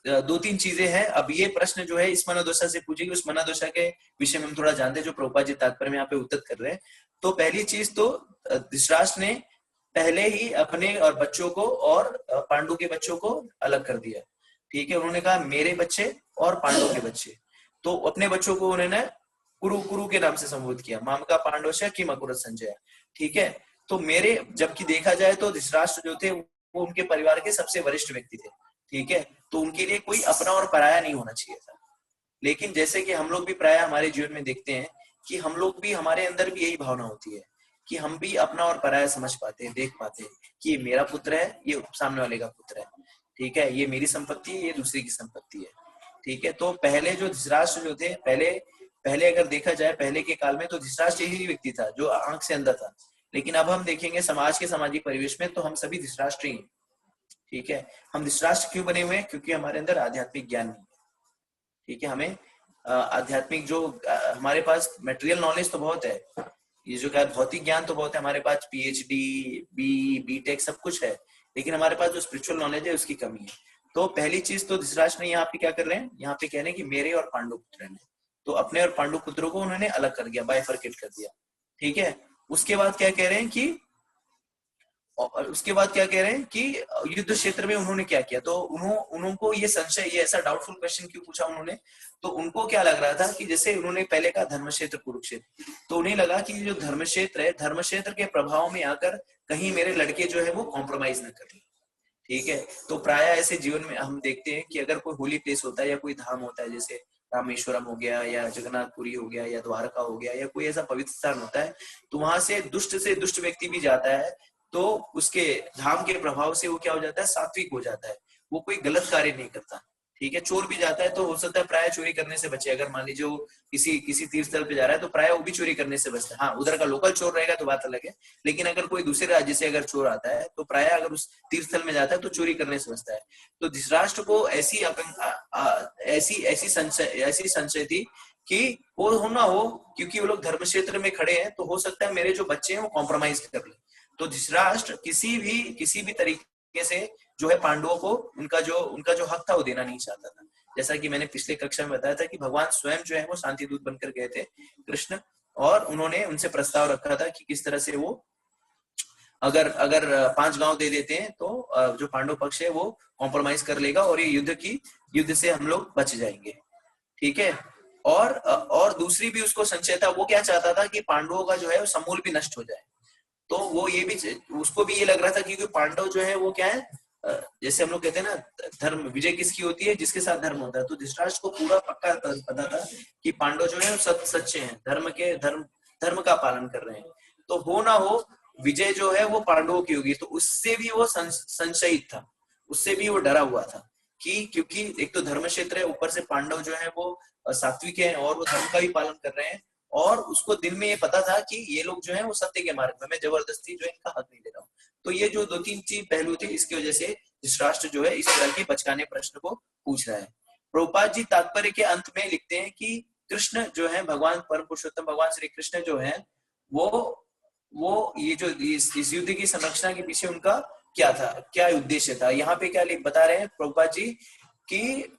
2-3 चीजें हैं। अब ये प्रश्न जो है इस मनोदशा से पूछेगी, उस मनोदशा के विषय में हम थोड़ा जानते हैं जो प्रभुपाद जी तात्पर्य में यहाँ पे उत्तर कर रहे हैं। तो पहली चीज तो धृतराष्ट्र ने पहले ही अपने और बच्चों को और पांडु के बच्चों को अलग कर दिया, ठीक है। उन्होंने कहा मेरे बच्चे और पांडु के बच्चे। तो अपने बच्चों को उन्होंने कुरु के नाम से संबोधित किया, मामका पांडवश्च किम अकुर्वत संजय, ठीक है। तो मेरे, जबकि देखा जाए तो धृतराष्ट्र जो थे वो उनके परिवार के सबसे वरिष्ठ व्यक्ति थे, ठीक है। तो उनके लिए कोई अपना और पराया नहीं होना चाहिए था। लेकिन जैसे कि हम लोग भी प्राय हमारे जीवन में देखते हैं कि हम लोग भी, हमारे अंदर भी यही भावना होती है कि हम भी अपना और पराया समझ पाते हैं, देख पाते हैं कि ये मेरा पुत्र है, ये सामने वाले का पुत्र है, ठीक है। ये मेरी संपत्ति है, ये दूसरे की संपत्ति है, ठीक है। तो पहले जो धृतराष्ट्र जो थे, पहले अगर देखा जाए पहले के काल में, तो धृतराष्ट्र यही व्यक्ति था जो आंख से अंधा था। लेकिन अब हम देखेंगे समाज के सामाजिक परिवेश में तो हम सभी धृतराष्ट्र ही हैं, ठीक है। हम धृतराष्ट्र क्यों बने हुए हैं? क्योंकि हमारे अंदर आध्यात्मिक ज्ञान नहीं है, ठीक है। हमें आध्यात्मिक जो हमारे पास मटेरियल नॉलेज तो बहुत है, ये जो क्या भौतिक ज्ञान तो बहुत है, हमारे पास PhD, B.Tech सब कुछ है, लेकिन हमारे पास जो स्पिरिचुअल नॉलेज है उसकी कमी है। तो पहली चीज तो धृतराष्ट्र ने यहाँ पे क्या कर रहे हैं, यहाँ पे कह रहे हैं कि मेरे और पांडु पुत्र ने, तो अपने और पांडु पुत्रों को उन्होंने अलग कर दिया, बाइफरकेट कर दिया, ठीक है। उसके बाद क्या कह रहे हैं कि युद्ध क्षेत्र में उन्होंने क्या किया? तो उनको ये संशय, ये ऐसा डाउटफुल क्वेश्चन क्यों पूछा उन्होंने? तो उनको क्या लग रहा था कि जैसे उन्होंने पहले कहा धर्म क्षेत्र कुरुक्षेत्र, तो उन्हें लगा कि जो धर्म क्षेत्र है, धर्म क्षेत्र के प्रभाव में आकर कहीं मेरे लड़के जो है वो कॉम्प्रोमाइज न कर ले, ठीक है। तो प्राय ऐसे जीवन में हम देखते हैं कि अगर कोई होली प्लेस होता है या कोई धाम होता है, जैसे रामेश्वरम हो गया या जगन्नाथपुरी हो गया या द्वारका हो गया या कोई ऐसा पवित्र स्थान होता है, तो वहां से दुष्ट व्यक्ति भी जाता है, तो उसके धाम के प्रभाव से वो क्या हो जाता है? सात्विक हो जाता है, वो कोई गलत कार्य नहीं करता, ठीक है। चोर भी जाता है तो हो सकता है प्राय चोरी करने से बचे। अगर मान लीजिए वो किसी तीर्थ स्थल पे जा रहा है तो प्राय वो भी चोरी करने से बचता है। हाँ, उधर का लोकल चोर रहेगा तो बात अलग है, लेकिन अगर कोई दूसरे राज्य से अगर चोर आता है तो प्राय अगर उस तीर्थ स्थल में जाता है तो चोरी करने से बचता है। तो धृतराष्ट्र को ऐसी संशय थी कि हो ना हो, क्योंकि वो लोग धर्म क्षेत्र में खड़े हैं, तो हो सकता है मेरे जो बच्चे हैं वो कॉम्प्रोमाइज कर ले। तो धृतराष्ट्र किसी भी तरीके से जो है पांडवों को उनका जो हक था वो देना नहीं चाहता था। जैसा कि मैंने पिछले कक्षा में बताया था कि भगवान स्वयं जो है वो शांति दूत बनकर गए थे कृष्ण, और उन्होंने उनसे प्रस्ताव रखा था कि किस तरह से वो अगर 5 गांव दे देते हैं तो जो पांडव पक्ष है वो कॉम्प्रोमाइज कर लेगा और ये युद्ध से हम लोग बच जाएंगे, ठीक है। और दूसरी भी उसको संशय था, वो क्या चाहता था कि पांडवों का जो है वो समूल भी नष्ट हो जाए। तो वो उसको भी ये लग रहा था क्योंकि पांडव जो है वो क्या है, जैसे हम लोग कहते हैं ना, धर्म विजय किसकी होती है, जिसके साथ धर्म होता है। तो धृतराष्ट्र को पूरा पक्का पता था कि पांडव जो है सच्चे हैं, धर्म का पालन कर रहे हैं। तो हो ना हो विजय जो है वो पांडवों की होगी, तो उससे भी वो संशयित था, उससे भी वो डरा हुआ था कि क्योंकि एक तो धर्म क्षेत्र है, ऊपर से पांडव जो है वो सात्विक हैं और वो धर्म का भी पालन कर रहे हैं, और उसको दिल में ये पता था कि ये लोग जो है वो सत्य के मार्ग में, मैं जबरदस्ती जो है इनका हक नहीं दे रहा हूँ। तो ये जो 2-3 चीज पहलू थे, इसकी वजह से धृतराष्ट्र जो है इस तरह के बचकाने प्रश्न को पूछ रहा है। प्रभुपाद जी तात्पर्य के अंत में लिखते हैं कि कृष्ण जो है, भगवान परम पुरुषोत्तम भगवान श्री कृष्ण जो है वो ये जो इस युद्ध की संरक्षणा के पीछे उनका क्या था, क्या उद्देश्य था। यहाँ पे क्या बता रहे हैं प्रभुपाद जी कि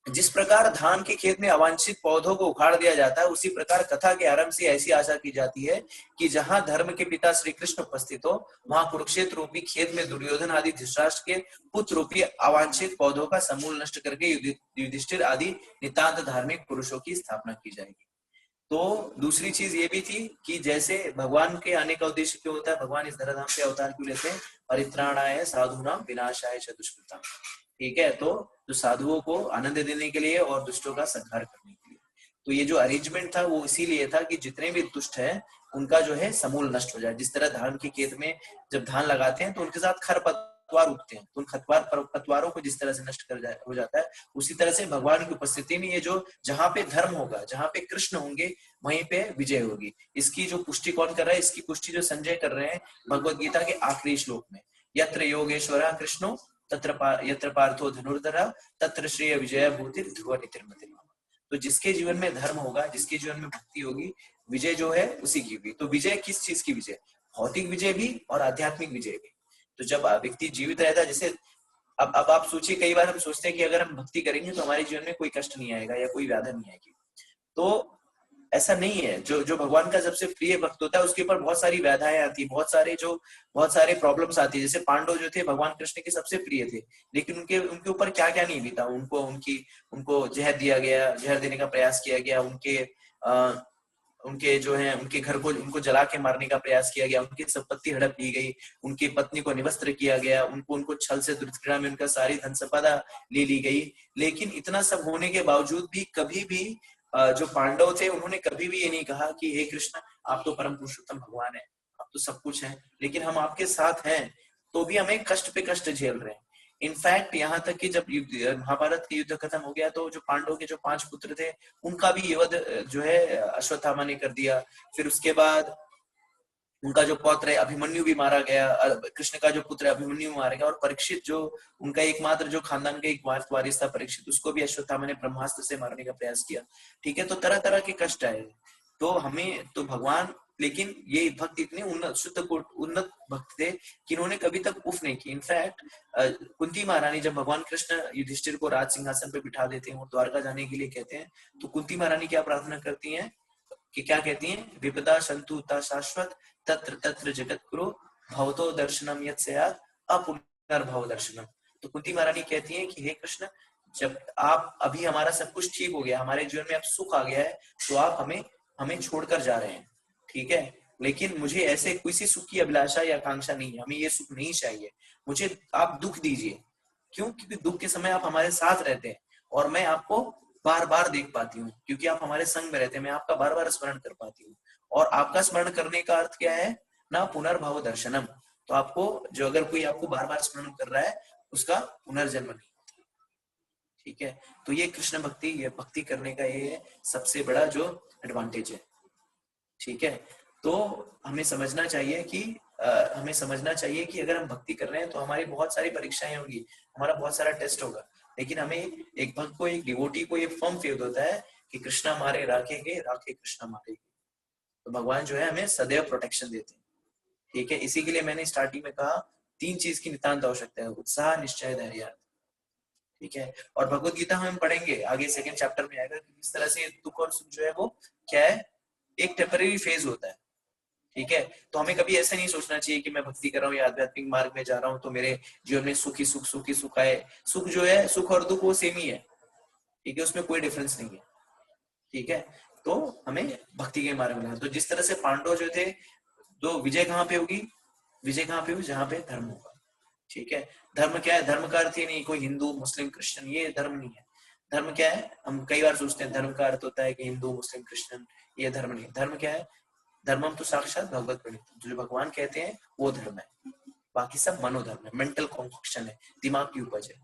जिस प्रकार धान के खेत में अवांछित पौधों को उखाड़ दिया जाता है, उसी प्रकार कथा के आरंभ से ऐसी आशा की जाती है कि जहां धर्म के पिता श्री कृष्ण उपस्थित हो, वहां कुरुक्षेत्र रूपी खेत में दुर्योधन आदि धृतराष्ट्र के पुत्र रूपी अवांछित पौधों का समूल नष्ट करके युधिष्ठिर आदि नितांत धार्मिक पुरुषों की स्थापना की जाएगी। तो दूसरी चीज ये भी थी कि जैसे भगवान के आने का उद्देश्य क्यों होता है, भगवान इस धराधाम पे अवतार क्यों लेते हैं, परित्राणाय साधूनां विनाशाय च दुष्कृताम्। ठीक है, तो साधुओं को आनंद देने के लिए और दुष्टों का संहार करने के लिए। तो ये जो अरेंजमेंट था वो इसीलिए था कि जितने भी दुष्ट हैं उनका जो है समूल नष्ट हो जाए। जिस तरह धान के खेत में जब धान लगाते हैं तो उनके साथ खरपतवार उगते हैं, तो उन खरपतवारों को जिस तरह से नष्ट हो जाता है, उसी तरह से भगवान की उपस्थिति में ये जो जहाँ पे धर्म होगा, जहाँ पे कृष्ण होंगे, वहीं पे विजय होगी। इसकी जो पुष्टि कौन कर रहा है, इसकी पुष्टि जो संजय कर रहे हैं भगवद गीता के आखिरी श्लोक में, यत्र योगेश्वरः कृष्णो यत्र पार्थो धनुर्धरः तत्र श्रेय विजय भूति ध्रुव नीतिर्मति। तो जिसके जीवन में धर्म होगा, जिसके जीवन में भक्ति होगी, विजय जो है उसी की होगी। तो विजय किस चीज की विजय, भौतिक विजय भी और आध्यात्मिक विजय भी। तो जब व्यक्ति जीवित रहता है, जैसे अब आप सोचिए, कई बार हम सोचते हैं कि अगर हम भक्ति करेंगे तो हमारे जीवन में कोई कष्ट नहीं आएगा या कोई व्याधि नहीं आएगी, तो ऐसा नहीं है। जो भगवान का सबसे प्रिय भक्त होता है उसके ऊपर बहुत सारी व्याधाएं आती है, बहुत सारे प्रॉब्लम्स आती है। जैसे पांडव जो थे भगवान कृष्ण के सबसे प्रिय थे, लेकिन उनके ऊपर क्या क्या नहीं बीता। उनको जहर दिया गया, जहर देने का प्रयास किया गया, उनके जो है उनके घर को उनको जला के मारने का प्रयास किया गया, उनकी संपत्ति हड़प ली गई, उनकी पत्नी को निवस्त्र किया गया, उनको छल से दुष्क्रिया में उनका सारी धन संपदा ले ली गई। लेकिन इतना सब होने के बावजूद भी कभी भी जो पांडव थे उन्होंने कभी भी ये नहीं कहा कि हे कृष्ण, आप तो परम पुरुषोत्तम भगवान है, आप तो सब कुछ है, लेकिन हम आपके साथ हैं तो भी हमें कष्ट पे कष्ट झेल रहे हैं। इनफैक्ट यहाँ तक कि जब महाभारत के युद्ध खत्म हो गया तो जो पांडवों के जो 5 पुत्र थे उनका भी वध जो है अश्वत्थामा ने कर दिया। फिर उसके बाद उनका जो पौत्र है अभिमन्यु भी मारा गया, कृष्ण का जो पुत्र है अभिमन्यु मारा गया, और परीक्षित जो उनका एकमात्र जो खानदान का एक वारिस था परीक्षित, उसको भी अश्वत्थामा ने ब्रह्मास्त्र से मारने का प्रयास किया। ठीक है, तो तरह तरह के कष्ट आए। तो हमें तो भगवान, लेकिन ये भक्त इतने उन्नत भक्त थे कि इन्होंने कभी तक उफ नहीं की। इनफैक्ट कुंती महारानी, जब भगवान कृष्ण युधिष्ठिर को राज सिंहासन पे बिठा देते हैं और द्वारका जाने के लिए कहते हैं, तो कुंती महारानी क्या प्रार्थना करती हैं कि क्या कहती हैं, विपदा संतुता शाश्वत तत्र तत्र जगत गुरु भवतो दर्शनम यत्सया अपुनर्भव दर्शनम। तो कुंती महारानी कहती हैं कि हे कृष्ण, जब आप अभी हमारा सब कुछ ठीक हो गया, हमारे जीवन में अब सुख आ गया है, तो आप हमें छोड़कर जा रहे हैं, ठीक है, लेकिन मुझे ऐसे किसी सुख की अभिलाषा या आकांक्षा नहीं है, हमें ये सुख नहीं चाहिए, मुझे आप दुख दीजिए। क्यों? क्योंकि दुख के समय आप हमारे साथ रहते हैं और मैं आपको बार बार देख पाती हूँ, क्योंकि आप हमारे संग में रहते हैं, मैं आपका बार बार स्मरण कर पाती हूँ। और आपका स्मरण करने का अर्थ क्या है ना, पुनर्भव दर्शनम। तो आपको जो, अगर कोई आपको बार बार स्मरण कर रहा है उसका पुनर्जन्म नहीं, ठीक है। तो ये कृष्ण भक्ति, ये भक्ति करने का ये सबसे बड़ा जो एडवांटेज है, ठीक है। तो हमें समझना चाहिए कि अगर हम भक्ति कर रहे हैं तो हमारी बहुत सारी परीक्षाएं होंगी, हमारा बहुत सारा टेस्ट होगा, लेकिन हमें एक भक्त को, एक डिवोटी को ये फर्म फेथ होता है कि कृष्णा मारे राखेंगे, राखे कृष्णा मारेंगे। तो भगवान जो है हमें सदैव प्रोटेक्शन देते हैं, ठीक है। इसी के लिए मैंने स्टार्टिंग में कहा 3 चीज की नितांत आवश्यकता है, उत्साह, निश्चय, धैर्य, ठीक है। और भगवत गीता हम पढ़ेंगे आगे, 2nd चैप्टर में आएगा कि इस तरह से दुख और सुख जो है वो क्या है, एक टेम्परेरी फेज होता है, ठीक है। तो हमें कभी ऐसा नहीं सोचना चाहिए कि मैं भक्ति कर रहा हूँ या आध्यात्मिक मार्ग में जा रहा हूँ तो मेरे जीवन में सुख ही सुख आए। सुख जो है, सुख और दुख वो सेम ही है, ठीक है, उसमें कोई डिफरेंस नहीं है, ठीक है। तो हमें भक्ति के मार्ग में, तो जिस तरह से पांडव जो थे, तो विजय कहाँ पे होगी, जहाँ पे धर्म होगा, ठीक है, धर्म क्या है? धर्म का अर्थ ही नहीं कोई हिंदू मुस्लिम क्रिश्चियन, ये धर्म नहीं है। धर्म क्या है? हम कई बार सोचते हैं धर्म का अर्थ होता है कि हिंदू मुस्लिम क्रिश्चियन, ये धर्म नहीं। धर्म क्या है? धर्मम तो साक्षात भगवत प्रणीत, जो भगवान कहते हैं वो धर्म है, बाकी सब मनोधर्म है, मेंटल कॉन्स्ट्रक्शन है, दिमाग की उपज है।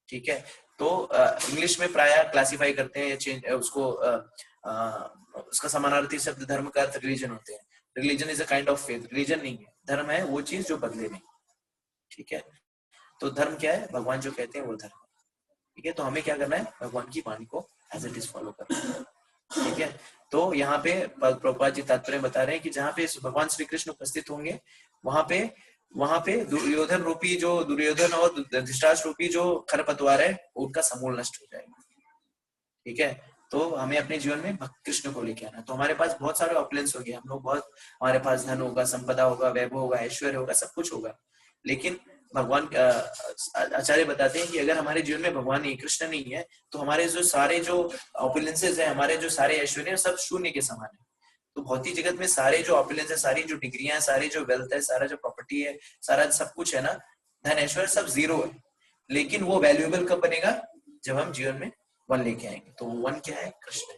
ठीक है, तो इंग्लिश में प्राय क्लासिफाई करते हैं चेंज उसको उसका समानार्थी शब्द धर्म का अर्थ रिलीजन होते हैं। Religion is a kind of faith, religion नहीं है, धर्म है वो चीज जो बदले नहीं। ठीक है, तो धर्म क्या है? भगवान जो कहते हैं वो धर्म। ठीक है, तो हमें क्या करना है? भगवान की वाणी को एज इट इज फॉलो करना है। ठीक है, तो यहाँ पे प्रभुपाद जी तात्पर्य बता रहे हैं कि जहाँ पे भगवान श्री कृष्ण उपस्थित होंगे वहां पे दुर्योधन रूपी जो दुर्योधन और धृतराष्ट्र रूपी जो खरपतवार है उनका समूल नष्ट हो जाएगा। ठीक है, तो हमें अपने जीवन में भक्त कृष्ण को लेके आना। तो हमारे पास बहुत सारे ऑपलेंस हो गए, हम लोग बहुत, हमारे पास धन होगा, संपदा होगा, वैभव होगा, ऐश्वर्य होगा, सब कुछ होगा, लेकिन भगवान आचार्य बताते हैं कि अगर हमारे जीवन में भगवान नहीं, कृष्ण नहीं है, तो हमारे जो सारे जो ऑपुलेंसेस है, हमारे जो सारे ऐश्वर्य सब शून्य के समान है। तो भौतिक जगत में सारे जो ऑपुलेंस है, सारी जो डिग्रियां है, सारी जो वेल्थ है, सारा जो प्रॉपर्टी है, सारा सब कुछ है ना, धन ऐश्वर्य सब जीरो है, लेकिन वो वैल्यूएबल कब बनेगा? जब हम जीवन में वन लेके आएंगे। तो वन क्या है? कृष्ण।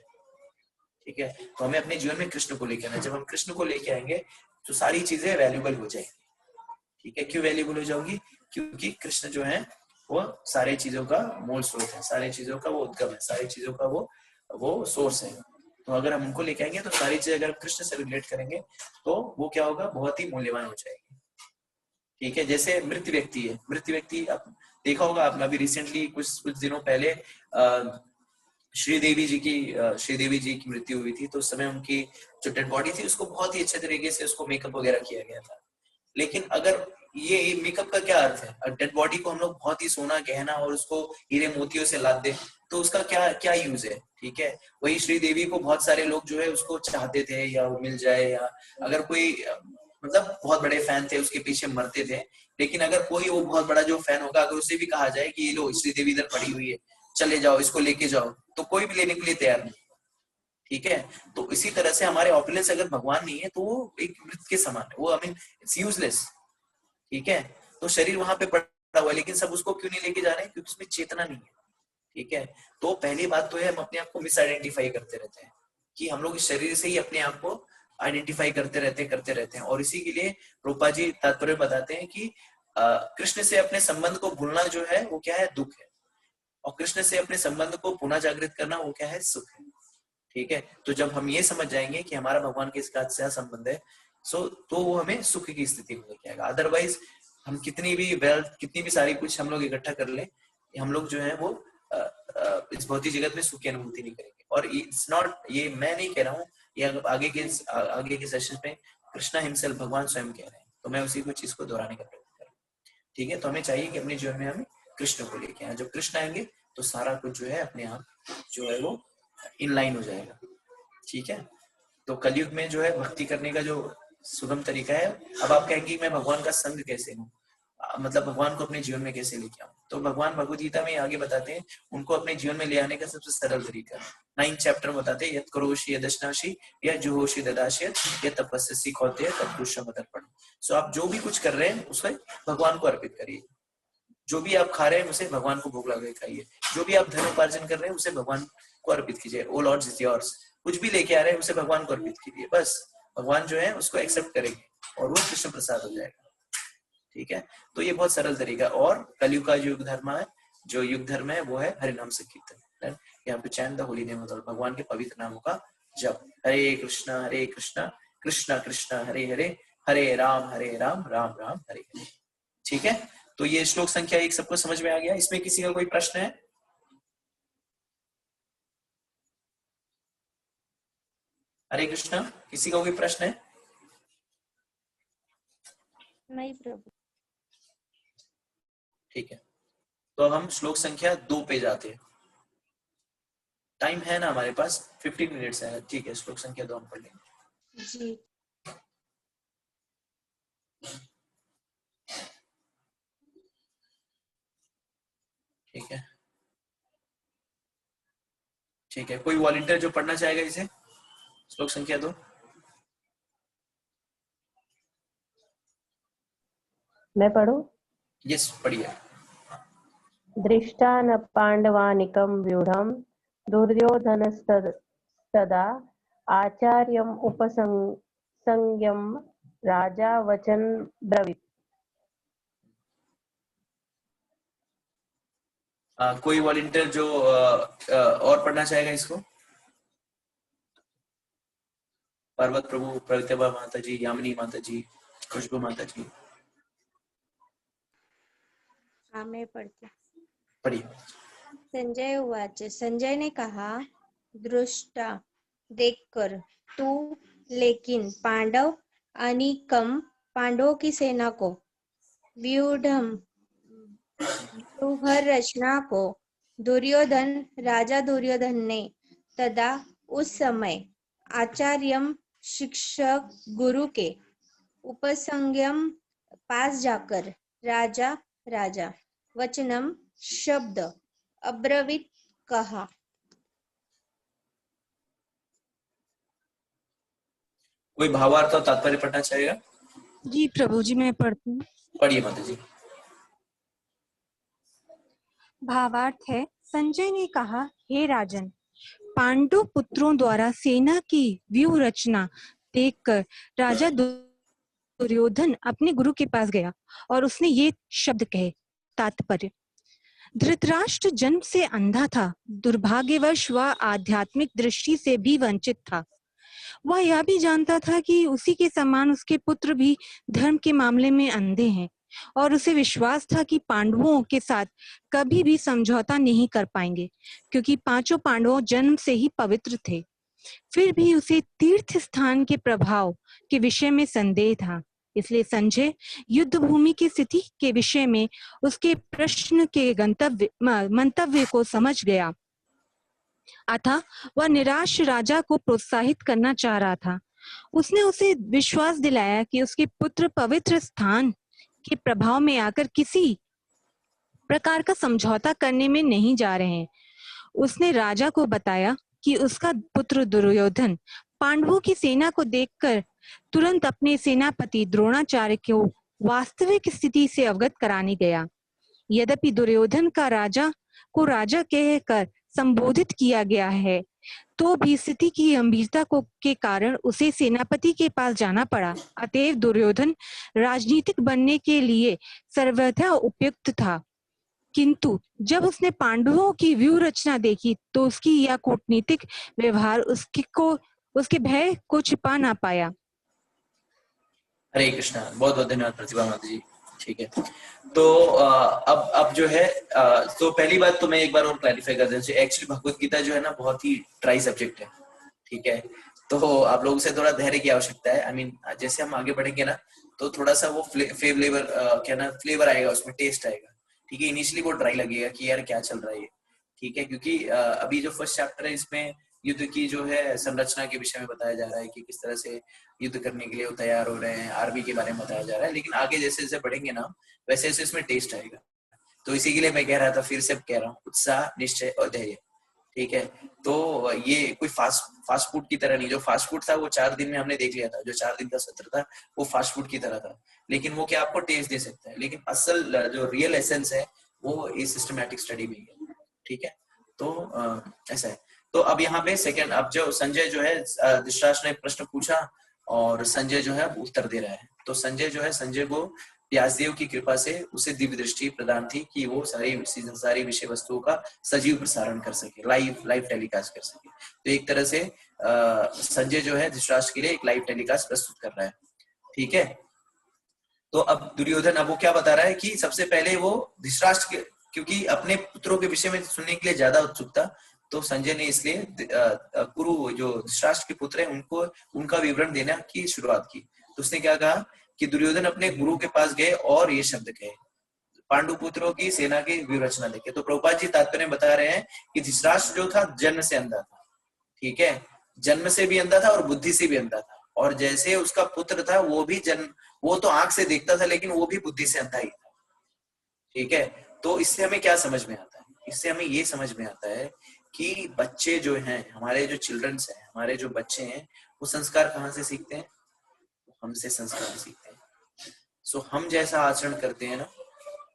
ठीक है, तो हमें अपने जीवन में कृष्ण को लेके आना। जब हम कृष्ण को लेके आएंगे तो सारी चीजें वैल्यूएबल हो जाएंगी। ठीक है, क्यों वैल्यूएबल हो जाओगी? क्योंकि कृष्ण जो है वो सारी चीजों का मूल स्रोत है, सारी चीजों का वो उद्गम है, सारी चीजों का वो सोर्स है। तो अगर हम उनको लेके आएंगे तो सारी चीजें अगर कृष्ण से रिलेट करेंगे तो वो क्या होगा? बहुत ही मूल्यवान हो जाएगी। ठीक है, जैसे मृत व्यक्ति है, मृत व्यक्ति आप देखा होगा आपने, अभी रिसेंटली कुछ दिनों पहले श्रीदेवी जी की मृत्यु हुई थी। तो उस समय उनकी जो डेड बॉडी थी उसको बहुत ही अच्छे तरीके से उसको मेकअप वगैरह किया गया था। लेकिन अगर ये मेकअप का क्या अर्थ है? डेड बॉडी को हम लोग बहुत ही सोना गहना और उसको हीरे मोतियों से लाद दे तो उसका क्या यूज है? ठीक है, वही श्रीदेवी को बहुत सारे लोग जो है उसको चाहते थे, या वो मिल जाए, या अगर कोई मतलब बहुत बड़े फैन थे उसके पीछे मरते थे। लेकिन अगर कोई वो बहुत बड़ा जो फैन होगा, अगर उसे भी कहा जाए कि ये लो श्रीदेवी इधर पड़ी हुई है, चले जाओ इसको लेके जाओ, तो कोई भी लेने के लिए तैयार नहीं। ठीक है, तो इसी तरह से हमारे ऑपुलेंस अगर भगवान नहीं है तो वो एक मृत के समान है, वो इट्स यूजलेस। ठीक है, तो शरीर वहां पे पड़ा हुआ है, लेकिन सब उसको क्यों नहीं लेके जा रहे हैं? क्योंकि उसमें चेतना नहीं है। ठीक है, तो पहली बात तो है हम अपने आप को मिस आइडेंटिफाई करते रहते हैं कि हम लोग इस शरीर से ही अपने आप को आइडेंटिफाई करते रहते हैं। और इसी के लिए रूपा जी तात्पर्य बताते हैं कि कृष्ण से अपने संबंध को भूलना जो है वो क्या है? दुख है, और कृष्ण से अपने संबंध को पुनः जागृत करना वो क्या है? सुख है। ठीक है, तो जब हम ये समझ जाएंगे कि हमारा भगवान के साथ संबंध है, तो वो हमें सुख की स्थिति में लेके आएगा। अदरवाइज हम कितनी भी वेल्थ, कितनी भी सारी कुछ हम लोग इकट्ठा कर ले, हम लोग जो है वो इस भौतिक जगत में सुख की अनुभूति नहीं करेंगे। और इट्स नॉट, ये मैं नहीं कह रहा हूँ, ये आगे के सेशन में कृष्णा हिमसेल्फ भगवान स्वयं कह रहे हैं, तो मैं उसी को चीज को दोहराने का प्रयत्न कर रहा हूँ। ठीक है, तो हमें चाहिए कि अपने जीवन में हमें कृष्ण को लेके आए। जब कृष्ण आएंगे तो सारा कुछ जो है अपने आप जो है वो इन लाइन हो जाएगा। ठीक है, तो कलयुग में जो है भक्ति करने का जो सुगम तरीका है। अब आप कहेंगे मैं भगवान का संग कैसे लूं, मतलब भगवान को अपने जीवन में कैसे लेके आऊं? तो भगवान भगवद गीता में आगे बताते हैं उनको अपने जीवन में ले आने का सबसे सरल तरीका। 9 चैप्टर बताते हैं, यत् करोषि यदश्नासि यत् जुहोषि ददास्यत् यत् तपस्यसि कौन्तेय तत्पुरुषं मदर्पणम्। सो आप जो भी कुछ कर रहे हैं उसे भगवान को अर्पित करिए। जो भी आप खा रहे हैं उसे भगवान को भोग लगा के खाइए। जो भी आप धन उपार्जन कर रहे हैं उसे भगवान को अर्पित कीजिए। ओ लॉर्ड इज योर्स। कुछ भी लेके आ रहे हैं उसे भगवान को अर्पित कीजिए, बस भगवान जो है उसको एक्सेप्ट करेंगे और वो कृष्ण प्रसाद हो जाएगा। ठीक है, तो ये बहुत सरल तरीका। और कलयुग का युग धर्म है, जो युग धर्म है वो है हरिनाम संकीर्तन। यहाँ पे चैन द होली नेम, भगवान के पवित्र नामों का जप। हरे कृष्णा कृष्णा कृष्णा हरे हरे, हरे राम राम राम हरे हरे। ठीक है, तो ये श्लोक संख्या 1 सबको समझ में आ गया? इसमें किसी का कोई प्रश्न है? हरे कृष्णा, किसी का कोई प्रश्न है? नहीं प्रभु। ठीक है, तो अब हम श्लोक संख्या 2 पे जाते हैं। टाइम है ना हमारे पास? 15 मिनट्स है। ठीक है, श्लोक संख्या 2 हम पढ़ लेंगे जी। ठीक है, ठीक है, कोई वॉलंटियर जो पढ़ना चाहेगा इसे, श्लोक संख्या 2? मैं पढ़ूं? यस पढ़िए। दृष्टा न पाण्डवानिकं व्यूढं दुर्योधनस्तदा आचार्यम् उपसंज्ञं राजा वचन ब्रवीत्। कोई वॉलंटियर जो और पढ़ना चाहेगा इसको? पर्वत प्रभु, प्रतिभा माता जी, यामिनी माता जी, खुशबू माता जी, हाँ मैं पढ़ती हूँ। पढ़िए। संजय उवाच। संजय ने कहा, दृष्टा देखकर तू, लेकिन पांडव अनीकम पांडवों की सेना को, व्यूढ़म व्यूह रचना को, दुर्योधन राजा दुर्योधन ने, तदा उस समय, आचार्यम शिक्षक गुरु के, उपसंज्ञम पास जाकर, राजा राजा, वचनम शब्द, अब्रवीत कहा। कोई भावार्थ और तात्पर्य पढ़ना चाहेगा? जी प्रभु जी मैं पढ़ती हूँ। पढ़िए माता जी। भावार्थ है, संजय ने कहा, हे राजन, पांडु पुत्रों द्वारा सेना की व्यूह रचना देखकर राजा दुर्योधन अपने गुरु के पास गया और उसने ये शब्द कहे। तात्पर्य, धृतराष्ट्र जन्म से अंधा था, दुर्भाग्यवश वह आध्यात्मिक दृष्टि से भी वंचित था। वह यह भी जानता था कि उसी के समान उसके पुत्र भी धर्म के मामले में अंधे हैं और उसे विश्वास था कि पांडवों के साथ कभी भी समझौता नहीं कर पाएंगे, क्योंकि पांचों पांडवों जन्म से ही पवित्र थे। फिर भी उसे तीर्थ स्थान के प्रभाव के विषय में संदेह था, इसलिए संजय युद्ध भूमि की स्थिति के विषय में उसके प्रश्न के मंतव्य को समझ गया। अतः वह निराश राजा को प्रोत्साहित करना चाह रहा था। उसने उसे विश्वास दिलाया कि उसके पुत्र पवित्र स्थान के प्रभाव में आकर किसी प्रकार का समझौता करने में नहीं जा रहे हैं। उसने राजा को बताया कि उसका पुत्र दुर्योधन पांडवों की सेना को देखकर तुरंत अपने सेनापति द्रोणाचार्य को वास्तविक स्थिति से अवगत कराने गया। यद्यपि दुर्योधन का राजा को राजा कहकर संबोधित किया गया है, तो भी स्थिति की गंभीरता के कारण उसे सेनापति के पास जाना पड़ा। अतएव दुर्योधन राजनीतिक बनने के लिए सर्वथा उपयुक्त था, किंतु जब उसने पांडवों की व्यूह रचना देखी तो उसकी यह कूटनीतिक व्यवहार उसके भय को छिपा ना पाया। हरे कृष्णा। बहुत बहुत धन्यवाद प्रतिभा माता जी। ठीक है, तो अब जो है तो पहली बात तो मैं एक बार और क्लैरिफाई कर दें, एक्चुअली भगवत गीता जो है ना बहुत ही ट्राई सब्जेक्ट है। ठीक है, तो आप लोगों से थोड़ा धैर्य की आवश्यकता है। आई मीन जैसे हम आगे बढ़ेंगे ना तो थोड़ा सा वो फ्लेवर आएगा, उसमें टेस्ट आएगा। ठीक है, इनिशियली वो ड्राई लगेगा कि यार क्या चल रहा है ये। ठीक है, क्योंकि अभी जो फर्स्ट चैप्टर है इसमें युद्ध की जो है संरचना के विषय में बताया जा रहा है कि किस तरह से युद्ध करने के लिए वो तैयार हो रहे हैं, आर्मी के बारे में बताया जा रहा है। लेकिन आगे जैसे जैसे बढ़ेंगे ना वैसे वैसे इसमें टेस्ट आएगा। तो इसी के लिए मैं कह रहा था, फिर से कह रहा हूँ, उत्साह, निश्चय और धैर्य। ठीक है, तो ये कोई फास्ट फूड की तरह नहीं। जो फास्ट फूड था वो 4 दिन में हमने देख लिया था, जो 4 दिन का सत्र था वो फास्ट फूड की तरह था, लेकिन वो क्या आपको टेस्ट दे सकता है, लेकिन असल जो रियल एसेंस है वो इस सिस्टमैटिक स्टडी में है। ठीक है, तो ऐसा है। तो अब यहाँ पे सेकंड, अब जो संजय जो है धृतराष्ट्र ने प्रश्न पूछा और संजय जो है उत्तर दे रहा है। तो संजय जो है, संजय को व्यासदेव की कृपा से उसे दिव्य दृष्टि प्रदान थी कि वो सारी विषय वस्तुओं का सजीव प्रसारण कर सके, लाइव टेलीकास्ट कर सके। तो एक तरह से संजय जो है धृतराष्ट्र के लिए एक लाइव टेलीकास्ट प्रस्तुत कर रहा है। ठीक है, तो अब दुर्योधन अब वो क्या बता रहा है कि सबसे पहले वो धृतराष्ट्र के, क्योंकि अपने पुत्रों के विषय में सुनने के लिए ज्यादा उत्सुक था, तो संजय ने इसलिए कुरु जो धृतराष्ट्र के पुत्र है उनको उनका विवरण देने की शुरुआत की। तो उसने क्या कहा कि दुर्योधन अपने गुरु के पास गए और ये शब्द कहे, पांडु पुत्रों की सेना की व्यूहरचना देखे। तो प्रभुपाद जी तात्पर्य बता रहे हैं कि धृतराष्ट्र जो था जन्म से अंधा था। ठीक है, जन्म से भी अंधा था और बुद्धि से भी अंधा था, और जैसे उसका पुत्र था वो तो आंख से देखता था लेकिन वो भी बुद्धि से अंधा ही था। ठीक है, तो इससे हमें क्या समझ में आता है? इससे हमें ये समझ में आता है कि बच्चे जो हैं, हमारे जो चिल्ड्रंस हैं, हमारे जो बच्चे हैं, वो संस्कार कहाँ से सीखते हैं? हमसे संस्कार सीखते हैं। सो हम जैसा आचरण करते हैं ना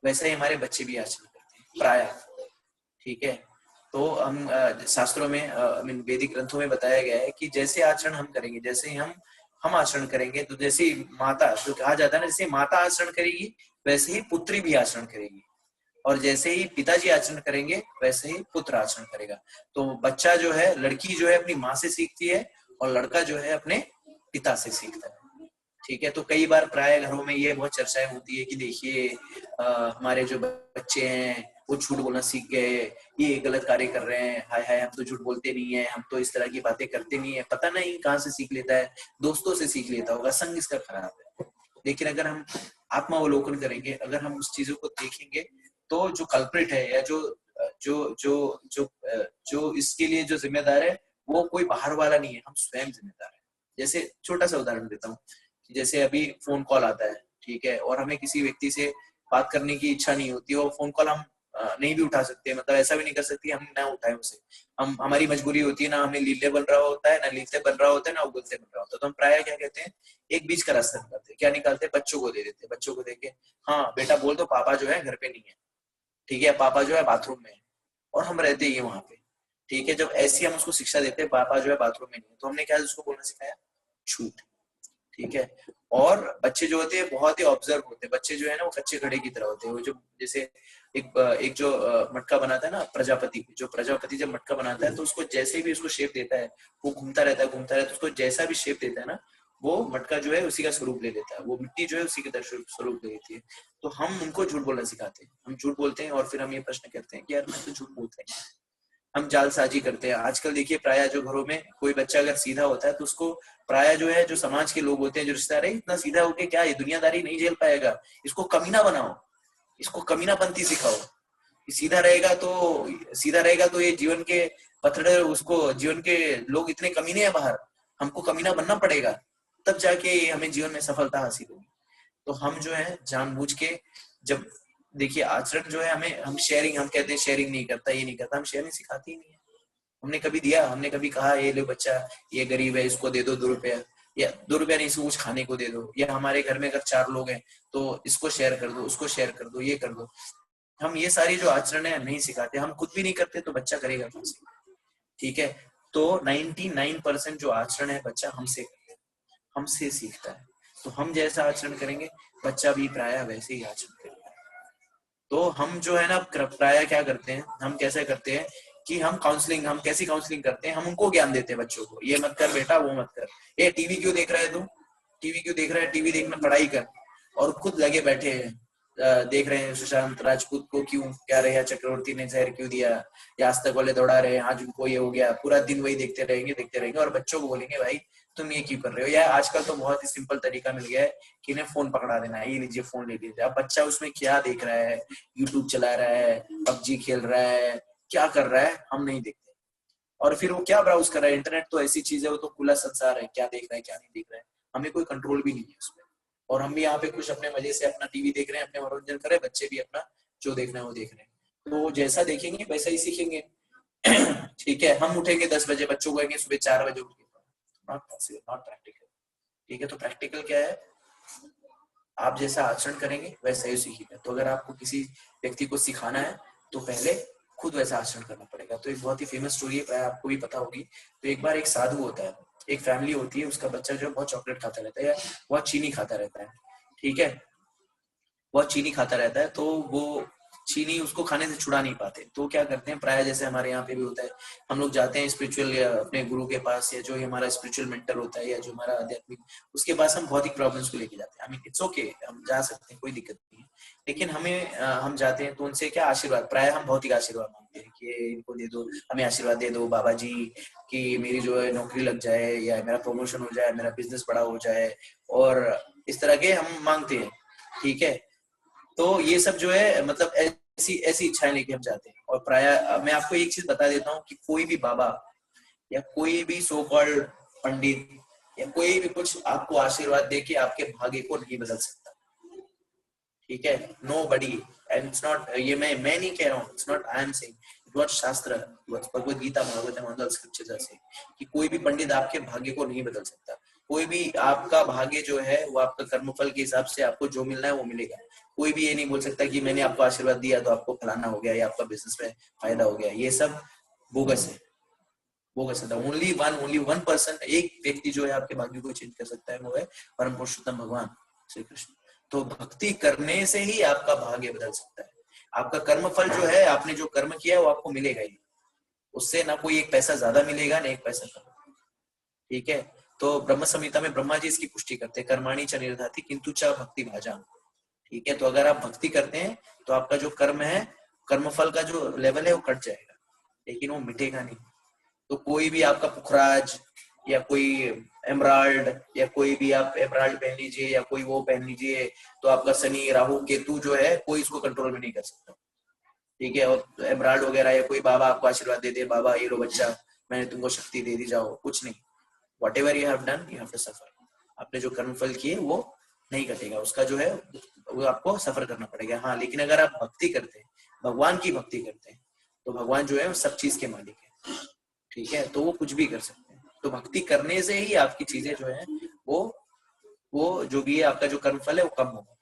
वैसा ही हमारे बच्चे भी आचरण करते हैं प्राय, ठीक है। तो हम शास्त्रों में वैदिक ग्रंथों में बताया गया है कि जैसे आचरण हम करेंगे, जैसे हम आचरण करेंगे, तो जैसे माता, जो कहा जाता है ना, जैसे माता आचरण करेगी वैसे ही पुत्री भी आचरण करेगी, और जैसे ही पिताजी आचरण करेंगे वैसे ही पुत्र आचरण करेगा। तो बच्चा जो है, लड़की जो है अपनी माँ से सीखती है, और लड़का जो है अपने पिता से सीखता है, ठीक है। तो कई बार प्राय घरों में ये बहुत चर्चाएं होती है कि देखिए हमारे जो बच्चे हैं वो झूठ बोलना सीख गए, ये गलत कार्य कर रहे हैं, हाय हाय हम तो झूठ बोलते नहीं है, हम तो इस तरह की बातें करते नहीं है। पता नहीं कहाँ से सीख लेता है, दोस्तों से सीख लेता होगा, संग इसका खराब है। लेकिन अगर हम आत्मावलोकन करेंगे, अगर हम उस चीजों को देखेंगे, तो जो कल्प्रिट है या जो जो जो जो जो इसके लिए जो जिम्मेदार है वो कोई बाहर वाला नहीं है, हम स्वयं जिम्मेदार है। जैसे छोटा सा उदाहरण देता हूँ, जैसे अभी फोन कॉल आता है, ठीक है, और हमें किसी व्यक्ति से बात करने की इच्छा नहीं होती, और फोन कॉल हम नहीं भी उठा सकते, मतलब ऐसा भी नहीं कर सकते हम ना उठाए उसे, हमारी मजबूरी होती है, ना हमें लीले बन रहा होता है, ना लीले बन रहा होता है, ना उगलते बन रहा होता है। तो हम प्राय क्या कहते हैं, एक बीच का रास्ता निकालते हैं। क्या निकालते हैं? बच्चों को दे देते हैं। बच्चों को देके, हाँ बेटा बोल दो पापा जो है घर पे नहीं है, ठीक है, पापा जो है बाथरूम में है, और हम रहते ही वहां पे, ठीक है। जब ऐसी हम उसको शिक्षा देते हैं, पापा जो है बाथरूम में नहीं है, तो हमने क्या उसको बोलना सिखाया? झूठ, ठीक है। और बच्चे जो होते हैं बहुत ही ऑब्जर्व होते हैं, बच्चे जो है ना वो कच्चे घड़े की तरह होते हैं। वो जो जैसे एक जो मटका बनाता है ना प्रजापति, जो प्रजापति जब मटका बनाता है तो उसको जैसे भी उसको शेप देता है, वो घूमता रहता है, तो उसको जैसा भी शेप देता है ना, वो मटका जो है उसी का स्वरूप ले लेता है, वो मिट्टी जो है उसी का स्वरूप ले लेती है। तो हम उनको झूठ बोलना सिखाते हैं, हम झूठ बोलते हैं, और फिर हम ये प्रश्न करते हैं कि यार मैं तो झूठ बोलते हैं, हम जालसाजी करते हैं। आजकल देखिए प्राय जो घरों में कोई बच्चा अगर सीधा होता है तो उसको प्राय जो है, जो समाज के लोग होते हैं, जो रिश्तेदार है, इतना सीधा होके क्या ये दुनियादारी नहीं झेल पाएगा, इसको कमीना बनाओ, इसको कमीनापंती सिखाओ, सीधा रहेगा तो ये जीवन के पथड़े, उसको जीवन के लोग इतने कमीने हैं बाहर, हमको कमीना बनना पड़ेगा, तब जाके हमें जीवन में सफलता हासिल होगी। तो हम जो है जानबूझ के, जब देखिए आचरण जो है, हम शेयरिंग, हम कहते हैं शेयरिंग नहीं करता, ये नहीं करता, हम शेयरिंग सिखाते ही नहीं है। हमने कभी दिया? हमने कभी कहा ये लो बच्चा, ये गरीब है, इसको दे दो 2 रुपया, या 2 रुपया नहीं, इसको कुछ खाने को दे दो, या हमारे घर में अगर 4 लोग हैं तो इसको शेयर कर दो, उसको शेयर कर दो, ये कर दो। हम ये सारी जो आचरण है नहीं सिखाते, हम खुद भी नहीं करते तो बच्चा करेगा कहाँ से, ठीक है। तो 99% जो आचरण है बच्चा हमसे सीखता है। तो हम जैसा आचरण करेंगे बच्चा भी प्राय वैसे ही आचरण करेगा। तो हम जो है ना प्राय क्या करते हैं, हम कैसे करते हैं कि हम कैसी काउंसलिंग करते हैं, हम उनको ज्ञान देते हैं बच्चों को, ये मत कर बेटा, वो मत कर, ये टीवी क्यों देख रहा है तू, टीवी क्यों देख रहा है, टीवी देखना, पढ़ाई कर। और खुद लगे बैठे हैं, देख रहे हैं सुशांत राजपूत को क्यों, क्या रहा चक्रवर्ती ने जहर क्यों दिया, या आज तक वाले दौड़ा रहे हैं, आज उनको ये हो गया, पूरा दिन वही देखते रहेंगे, और बच्चों को बोलेंगे भाई तुम ये क्यों कर रहे हो। या आजकल तो बहुत ही सिंपल तरीका मिल गया है कि इन्हें फोन पकड़ा देना है, ये लीजिए फोन ले लीजिए। अब बच्चा उसमें क्या देख रहा है, यूट्यूब चला रहा है, पबजी खेल रहा है, क्या कर रहा है हम नहीं देखते, और फिर वो क्या ब्राउज कर रहा है, इंटरनेट तो ऐसी चीज है, वो तो खुला संसार है, क्या देख रहा है क्या नहीं देख रहा है हमें कोई कंट्रोल भी नहीं है उसमें। और हम भी यहाँ पे कुछ अपने मजे से अपना टीवी देख रहे हैं, अपने मनोरंजन कर रहे हैं, बच्चे भी अपना जो देखना है वो देख रहे हैं। तो जैसा देखेंगे वैसा ही सीखेंगे। ठीक है, हम उठेंगे 10 बजे, बच्चों को कहेंगे सुबह 4 बजे उठ के, नॉट पॉसिबल, नॉट प्रैक्टिकल। ठीक है, तो प्रैक्टिकल क्या है, आप जैसा आचरण करेंगे वैसा ही सीखेगा। तो अगर आपको किसी व्यक्ति को सिखाना है तो पहले खुद वैसा आचरण करना पड़ेगा। तो एक बहुत ही फेमस स्टोरी है, आपको भी पता होगी। तो एक बार एक साधु होता है, एक फैमिली होती है, उसका बच्चा जो बहुत चॉकलेट खाता रहता है या बहुत चीनी खाता रहता है। ठीक है, बहुत चीनी खाता रहता है, तो वो चीनी उसको खाने से छुड़ा नहीं पाते। तो क्या करते हैं, प्राय जैसे हमारे यहाँ पे भी होता है, हम लोग जाते हैं स्पिरिचुअल या अपने गुरु के पास, या जो हमारा स्पिरिचुअल मेंटर होता है या जो हमारा आध्यात्मिक, उसके पास हम भौतिक प्रॉब्लम्स को लेके जाते हैं। आई मीन इट्स ओके, हम जा सकते हैं, कोई दिक्कत नहीं है। लेकिन हम जाते हैं तो उनसे क्या आशीर्वाद, प्राय हम भौतिक आशीर्वाद मांगते हैं कि इनको दे दो, हमें आशीर्वाद दे दो बाबा जी कि मेरी जो है नौकरी लग जाए, या मेरा प्रमोशन हो जाए, मेरा बिजनेस बड़ा हो जाए, और इस तरह के हम मांगते हैं। ठीक है, तो ये सब जो है मतलब ऐसी इच्छाएं लेके हम जाते हैं। और प्राय मैं आपको एक चीज बता देता हूँ कि कोई भी बाबा या कोई भी सो कॉल्ड पंडित या कोई भी कुछ आपको आशीर्वाद दे के आपके भाग्य को नहीं बदल सकता। ठीक है, नोबडी, एंड इट्स नॉट, ये मैं नहीं कह रहा हूँ, it's not I am saying, it was शास्त्र, भगवद गीता, भागवतम, स्क्रिप्चर्स से कि कोई भी पंडित आपके भाग्य को नहीं बदल सकता। कोई भी आपका भाग्य जो है वो आपका कर्मफल के हिसाब से आपको जो मिलना है वो मिलेगा। कोई भी ये नहीं बोल सकता कि मैंने आपको आशीर्वाद दिया तो आपको फलाना हो गया या आपका बिजनेस में फायदा हो गया, ये सब बोगस है, बोगस है। ओनली वन पर्सन, एक व्यक्ति जो है आपके भाग्य को चेंज कर सकता है, वो है परम पुरुषोत्तम भगवान श्री कृष्ण। तो भक्ति करने से ही आपका भाग्य बदल सकता है। आपका कर्म फल जो है, आपने जो कर्म किया है वो आपको मिलेगा ही, उससे ना कोई एक पैसा ज्यादा मिलेगा ना एक पैसा कम। ठीक है, तो ब्रह्म संहिता में ब्रह्मा जी इसकी पुष्टि करते हैं, कर्माणि च निर्धाति किंतु च भक्ति भाजा। ठीक है, तो अगर आप भक्ति करते हैं तो आपका जो कर्म है, कर्मफल का जो लेवल है वो कट जाएगा, लेकिन वो मिटेगा नहीं। तो कोई भी आपका पुखराज या कोई एमराल्ड या कोई भी आप एमराल्ड पहन लीजिए या कोई वो पहन लीजिए, तो आपका शनि राहु केतु जो है कोई इसको कंट्रोल में नहीं कर सकता। ठीक है, और एमराल्ड वगैरह या कोई बाबा आपको आशीर्वाद दे दे, बाबा ये लो बच्चा मैंने तुमको शक्ति दे दी जाओ, कुछ नहीं। Whatever you have done you have to suffer. आपने जो कर्मफल किए वो नहीं कटेगा, उसका जो है वो आपको सफर करना पड़ेगा। हाँ, लेकिन अगर आप भक्ति करते हैं, भगवान की भक्ति करते हैं, तो भगवान जो है वो सब चीज के मालिक है। ठीक है, तो वो कुछ भी कर सकते हैं। तो भक्ति करने से ही आपकी चीजें जो है वो जो भी है आपका जो कर्मफल है वो कम होगा,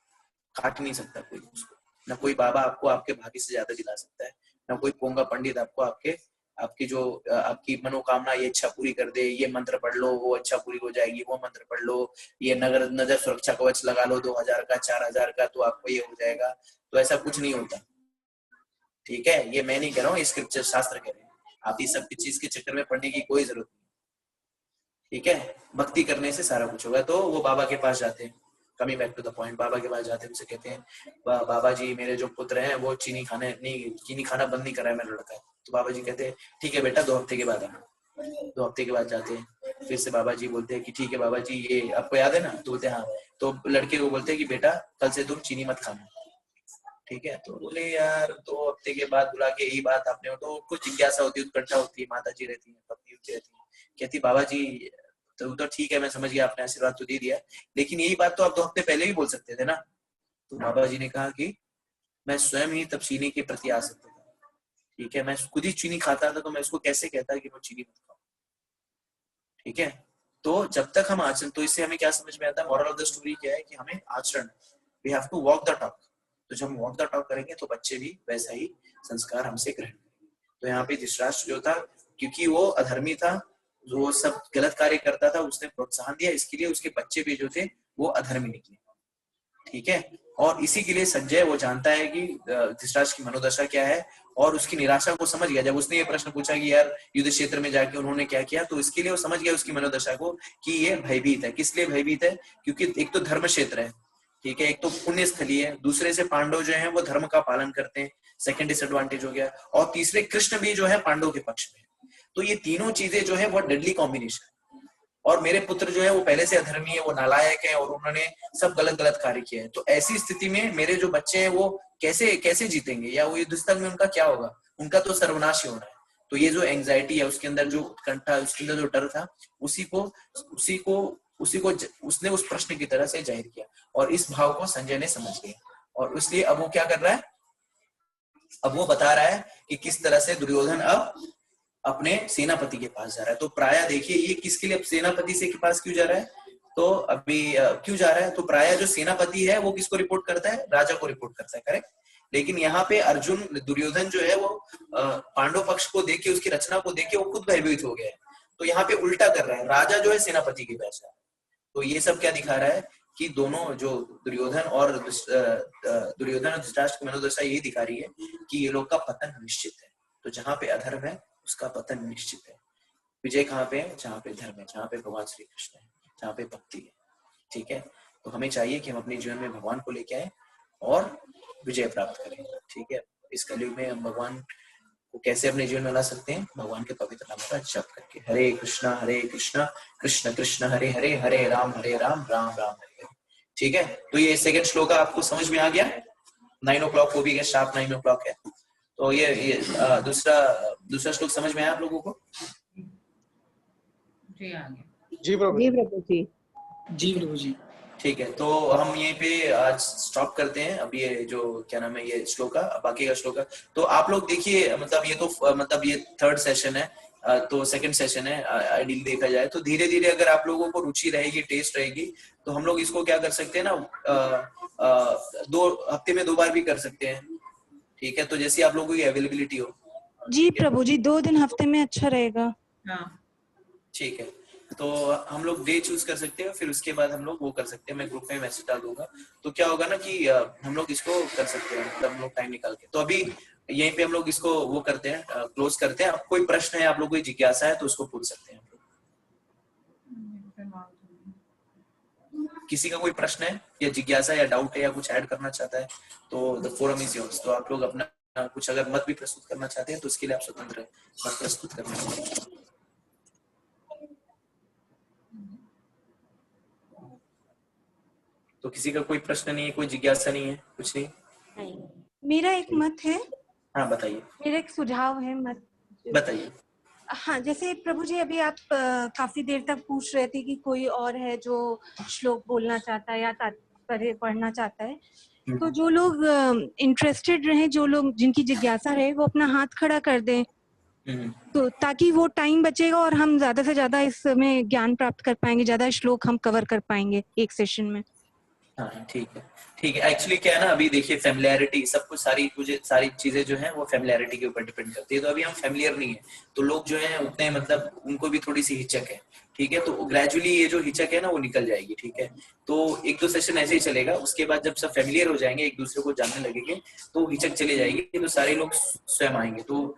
काट नहीं सकता कोई उसको। ना कोई बाबा आपको आपके भाग्य से ज्यादा दिला सकता है, ना कोई पोंगा पंडित आपको आपकी जो आपकी मनोकामना ये इच्छा पूरी कर दे, ये मंत्र पढ़ लो वो अच्छा पूरी हो जाएगी, वो मंत्र पढ़ लो, ये नजर सुरक्षा कवच लगा लो 2000 का 4000 का तो आपको ये हो जाएगा। तो ऐसा कुछ नहीं होता। ठीक है, ये मैं नहीं कह रहा हूँ, स्क्रिप्चर शास्त्र कह रहे हैं। आप ये सब चीज के चक्कर में पढ़ने की कोई जरूरत नहीं। ठीक है, भक्ति करने से सारा कुछ होगा। तो वो बाबा के पास जाते हैं, coming back to the point, बाबा के पास जाते हैं, उनसे कहते हैं बाबा जी मेरे जो पुत्र हैं वो चीनी खाना बंद नहीं कर रहा है मेरा लड़का। तो बाबा जी कहते हैं ठीक है बेटा 2 हफ्ते के बाद आना। 2 हफ्ते के बाद जाते हैं, फिर से बाबा जी बोलते हैं कि ठीक है बाबा जी ये आपको याद है ना, तो बोलते हैं हाँ। तो लड़के को बोलते हैं कि बेटा कल से तुम चीनी मत खाना। ठीक है, तो बोले यार 2 हफ्ते के बाद बुला के यही बात आपने, तो कुछ जिज्ञासा होती है, उत्कंठा होती है, माता जी रहती है, पत्नी होती रहती है, कहती बाबा जी तो ठीक है मैं समझ गया, आपने आशीर्वाद तो दे दिया, लेकिन यही बात तो आप 2 हफ्ते पहले भी बोल सकते थे ना। तो बाबा जी ने कहा कि मैं स्वयं ही तब चीनी के प्रति आ सकता था। ठीक है, मैं खुद ही चीनी खाता था, तो मैं उसको कैसे कहता कि मैं चीनी मत खाऊं। ठीक है, तो जब तक हम आचरण, तो इससे हमें क्या समझ में आता है, मॉरल ऑफ द स्टोरी क्या है कि हमें आचरण, we have to walk the talk. तो जब हम वॉक द टॉक करेंगे तो बच्चे भी वैसा ही संस्कार हमसे ग्रहण करेंगे। तो यहाँ पे धृतराष्ट्र जो था, क्योंकि वो अधर्मी था, वो सब गलत कार्य करता था, उसने प्रोत्साहन दिया, इसके लिए उसके बच्चे भी जो थे वो अधर्मी निकले। ठीक है, और इसी के लिए संजय वो जानता है कि धृतराष्ट्र की मनोदशा क्या है, और उसकी निराशा को समझ गया। जब उसने ये प्रश्न पूछा कि यार युद्ध क्षेत्र में जाके उन्होंने क्या किया, तो इसके लिए वो समझ गया उसकी मनोदशा को कि ये भयभीत है। किस लिए भयभीत है? क्योंकि एक तो धर्म क्षेत्र है, ठीक है, एक तो पुण्य स्थली है, दूसरे से पांडव जो है वो धर्म का पालन करते हैं, सेकंड डिसएडवांटेज हो गया, और तीसरे कृष्ण भी जो है पांडव के पक्ष में। तो ये तीनों चीजें जो है बहुत डेडली कॉम्बिनेशन। और मेरे पुत्र जो है वो पहले से अधर्मी है, वो नालायक है, और उन्होंने सब गलत कार्य किया है। तो ऐसी स्थिति में मेरे जो बच्चे हैं वो कैसे जीतेंगे, या वो युद्ध स्थल में उनका क्या होगा, उनका तो सर्वनाश ही होना है। तो ये जो एंजाइटी है उसके अंदर, जो उत्कंठा, उसके अंदर जो डर था, उसी को उसने उस प्रश्न की तरह से जाहिर किया, और इस भाव को संजय ने समझ लिया। और इसलिए अब वो क्या कर रहा है, अब वो बता रहा है कि किस तरह से दुर्योधन अब अपने सेनापति के पास जा रहा है। तो प्राय देखिए ये किसके लिए सेनापति से के पास क्यों जा रहा है, तो अभी क्यों जा रहा है, तो प्राय जो सेनापति है वो किसको रिपोर्ट करता है, राजा को रिपोर्ट करता है, करेक्ट। लेकिन यहाँ पे अर्जुन, दुर्योधन जो है वो पांडव पक्ष को देख के, उसकी रचना को देख के वो खुद भयभीत हो गया है। तो यहाँ पे उल्टा कर रहा है, राजा जो है सेनापति के पास है। तो ये सब क्या दिखा रहा है कि दोनों जो दुर्योधन और धृतराष्ट्र की मनोदशा यही दिखा रही है कि ये लोग का पतन निश्चित है। तो जहाँ पे अधर्म है उसका पतन निश्चित है। विजय कहाँ पे है, जहाँ पे धर्म है, जहाँ पे भगवान श्री कृष्ण है, जहाँ पे भक्ति है। ठीक है, तो हमें चाहिए कि हम अपने जीवन में भगवान को लेके आए और विजय प्राप्त करें। ठीक है, इस कलयुग में हम भगवान को कैसे अपने जीवन में ला सकते हैं, भगवान के पवित्र नाम का जप करके। हरे कृष्णा कृष्ण कृष्ण हरे हरे, हरे राम राम राम हरे हरे। ठीक है, तो ये सेकंड श्लोक आपको समझ में आ गया। 9 o'clock हो भी गया, शार्प 9 o'clock है। तो ये दूसरा श्लोक समझ में आया आप लोगों को? जी आ गया। जी प्रभु जी। ठीक है, तो हम यहीं पे आज स्टॉप करते हैं। अब ये जो क्या नाम है, ये श्लोक का बाकी का श्लोक का तो आप लोग देखिए, मतलब ये तो मतलब ये 3rd सेशन है। तो सेकंड सेशन है आइडियली देखा जाए तो। धीरे धीरे अगर आप लोगों को रुचि रहेगी, टेस्ट रहेगी, तो हम लोग इसको क्या कर सकते हैं ना, 2 हफ्ते में 2 बार भी कर सकते हैं। ठीक है, तो जैसे आप लोगों की अवेलेबिलिटी हो। जी प्रभु जी, 2 दिन हफ्ते में अच्छा रहेगा। हाँ, ठीक है, तो हम लोग डे चूज कर सकते हैं, फिर उसके बाद हम लोग वो कर सकते हैं। मैं ग्रुप में मैसेज डाल दूंगा, तो क्या होगा ना कि हम लोग इसको कर सकते हैं, मतलब हम लोग टाइम निकाल के। तो अभी यहीं पे हम लोग इसको वो करते हैं, क्लोज करते हैं। अब कोई प्रश्न है, आप लोग कोई जिज्ञासा है तो उसको पूछ सकते हैं। किसी का कोई प्रश्न है या जिज्ञासा या डाउट है या कुछ ऐड करना चाहता है तो द फोरम इज योर्स। तो आप लोग अपना कुछ अगर मत भी प्रस्तुत करना चाहते हैं तो उसके लिए आप स्वतंत्र हैं मत प्रस्तुत करने के। तो किसी का कोई प्रश्न नहीं है, कोई जिज्ञासा नहीं है, कुछ नहीं? मेरा एक मत है। हाँ बताइए। मेरा एक सुझाव है, मत बताइए। हाँ, जैसे प्रभु जी अभी आप काफी देर तक पूछ रहे थे कि कोई और है जो श्लोक बोलना चाहता है या तात्पर्य पढ़ना चाहता है, तो जो लोग इंटरेस्टेड रहे, जो लोग जिनकी जिज्ञासा रहे, वो अपना हाथ खड़ा कर दें, तो ताकि वो टाइम बचेगा और हम ज्यादा से ज्यादा इसमें ज्ञान प्राप्त कर पाएंगे, ज्यादा श्लोक हम कवर कर पाएंगे एक सेशन में। हाँ ठीक है, ठीक है। एक्चुअली क्या है ना, अभी देखिए फैमिलियरिटी सब कुछ, सारी चीजें जो है वो फैमिलियरिटी के ऊपर डिपेंड करती है। तो अभी हम फैमिलियर नहीं है, तो लोग जो है उतने, मतलब उनको भी थोड़ी सी हिचक है। ठीक है, तो ग्रेजुअली ये जो हिचक है ना वो निकल जाएगी। ठीक है, तो 1-2 सेशन ऐसे ही चलेगा। उसके बाद जब सब फैमिलियर हो जाएंगे, एक दूसरे को जानने लगेंगे, तो हिचक चली जाएगी, तो सारे लोग स्वयं आएंगे। तो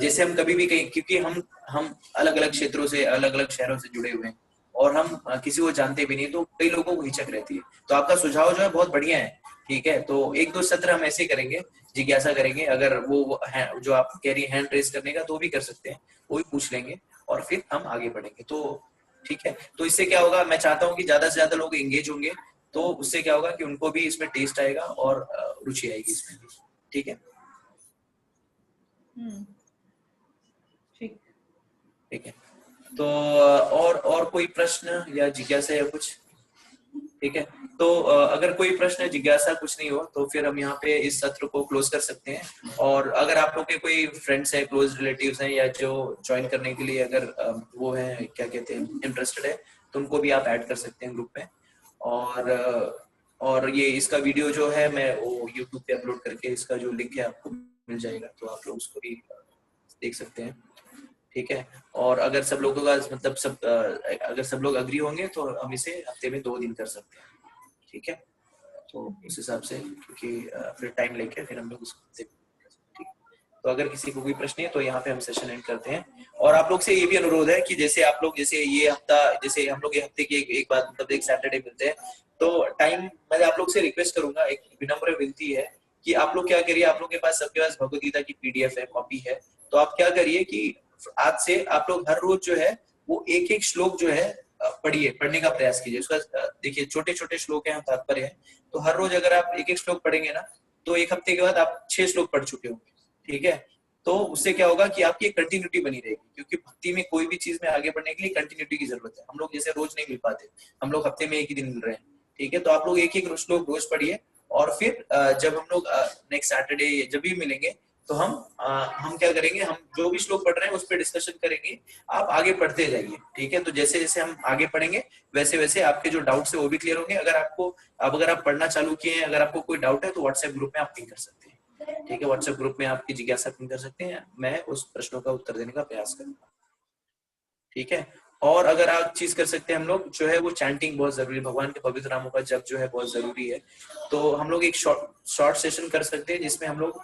जैसे हम कभी भी कहीं, क्योंकि हम अलग अलग क्षेत्रों से, अलग अलग शहरों से जुड़े हुए हैं और हम किसी को जानते भी नहीं, तो कई लोगों को हिचक रहती है। तो आपका सुझाव जो है बहुत बढ़िया है। ठीक है, तो 1-2 सत्र हम ऐसे करेंगे, जिज्ञासा करेंगे। अगर वो है जो आप कह रही है हैंड रेस करने का, तो भी कर सकते हैं, वो भी पूछ लेंगे और फिर हम आगे बढ़ेंगे। तो ठीक है, तो इससे क्या होगा, मैं चाहता हूँ कि ज्यादा से ज्यादा लोग एंगेज होंगे, तो उससे क्या होगा कि उनको भी इसमें टेस्ट आएगा और रुचि आएगी इसमें भी। ठीक है, ठीक। ठीक है। तो और कोई प्रश्न या जिज्ञासा या कुछ? ठीक है, तो अगर कोई प्रश्न जिज्ञासा कुछ नहीं हो तो फिर हम यहाँ पे इस सत्र को क्लोज कर सकते हैं। और अगर आप लोग के कोई फ्रेंड्स है, क्लोज रिलेटिव्स हैं, या जो ज्वाइन करने के लिए अगर वो है, क्या कहते हैं, इंटरेस्टेड है, तो उनको भी आप ऐड कर सकते हैं ग्रुप में। और ये इसका वीडियो जो है मैं वो यूट्यूब पे अपलोड करके इसका जो लिंक है आपको मिल जाएगा, तो आप लोग उसको भी देख सकते हैं। ठीक है, और अगर सब लोगों का मतलब अगर सब लोग अग्री होंगे तो हम इसे हफ्ते में 2 दिन कर सकते हैं। ठीक है, तो उस हिसाब से, क्योंकि फिर टाइम लेके फिर हम लोग उसको। ठीक, तो अगर किसी को कोई प्रश्न है तो यहाँ पे हम सेशन एंड करते हैं। और आप लोग से ये भी अनुरोध है कि जैसे आप लोग, जैसे ये हफ्ता, जैसे हम लोग ये हफ्ते की एक बार, मतलब एक सैटरडे मिलते हैं, तो टाइम मैं आप लोग से रिक्वेस्ट करूंगा, एक विनम्र विनती है कि आप लोग क्या करिए, आप लोग के पास, सबके पास भगवद गीता की PDF है, कॉपी है, तो आप क्या करिए कि आज से आप लोग हर रोज जो है वो एक श्लोक जो है पढ़ने का प्रयास कीजिए। उसका देखिए छोटे छोटे श्लोक हैं, तात्पर्य है, तो हर रोज अगर आप एक श्लोक पढ़ेंगे ना, तो एक हफ्ते के बाद आप 6 श्लोक पढ़ चुके होंगे। ठीक है, तो उससे क्या होगा कि आपकी कंटिन्यूटी बनी रहेगी, क्योंकि भक्ति में कोई भी चीज में आगे बढ़ने के लिए कंटिन्यूटी की जरूरत है। हम लोग जैसे रोज नहीं मिल पाते, हम लोग हफ्ते में एक ही दिन मिल रहे हैं। ठीक है, तो आप लोग एक श्लोक रोज पढ़िए, और फिर जब हम लोग नेक्स्ट सैटरडे जब भी मिलेंगे, तो हम क्या करेंगे, हम जो भी श्लोक पढ़ रहे हैं उस पर डिस्कशन करेंगे, आप आगे पढ़ते जाइए। ठीक है, तो जैसे जैसे हम आगे पढ़ेंगे वैसे वैसे आपके जो डाउट्स है वो भी क्लियर होंगे। अगर आप पढ़ना चालू किए हैं, अगर आपको कोई डाउट है तो व्हाट्सएप ग्रुप में आप पिंग कर सकते हैं। ठीक है, व्हाट्सएप ग्रुप में आपकी जिज्ञासा पिंग कर सकते हैं, मैं उस प्रश्नों का उत्तर देने का प्रयास करूंगा। ठीक है, और अगर आप चीज कर सकते हैं, हम लोग जो है वो चैंटिंग बहुत जरूरी है, भगवान के पवित्र नामों का जप जो है बहुत जरूरी है। तो हम लोग एक शॉर्ट सेशन कर सकते हैं, जिसमें हम लोग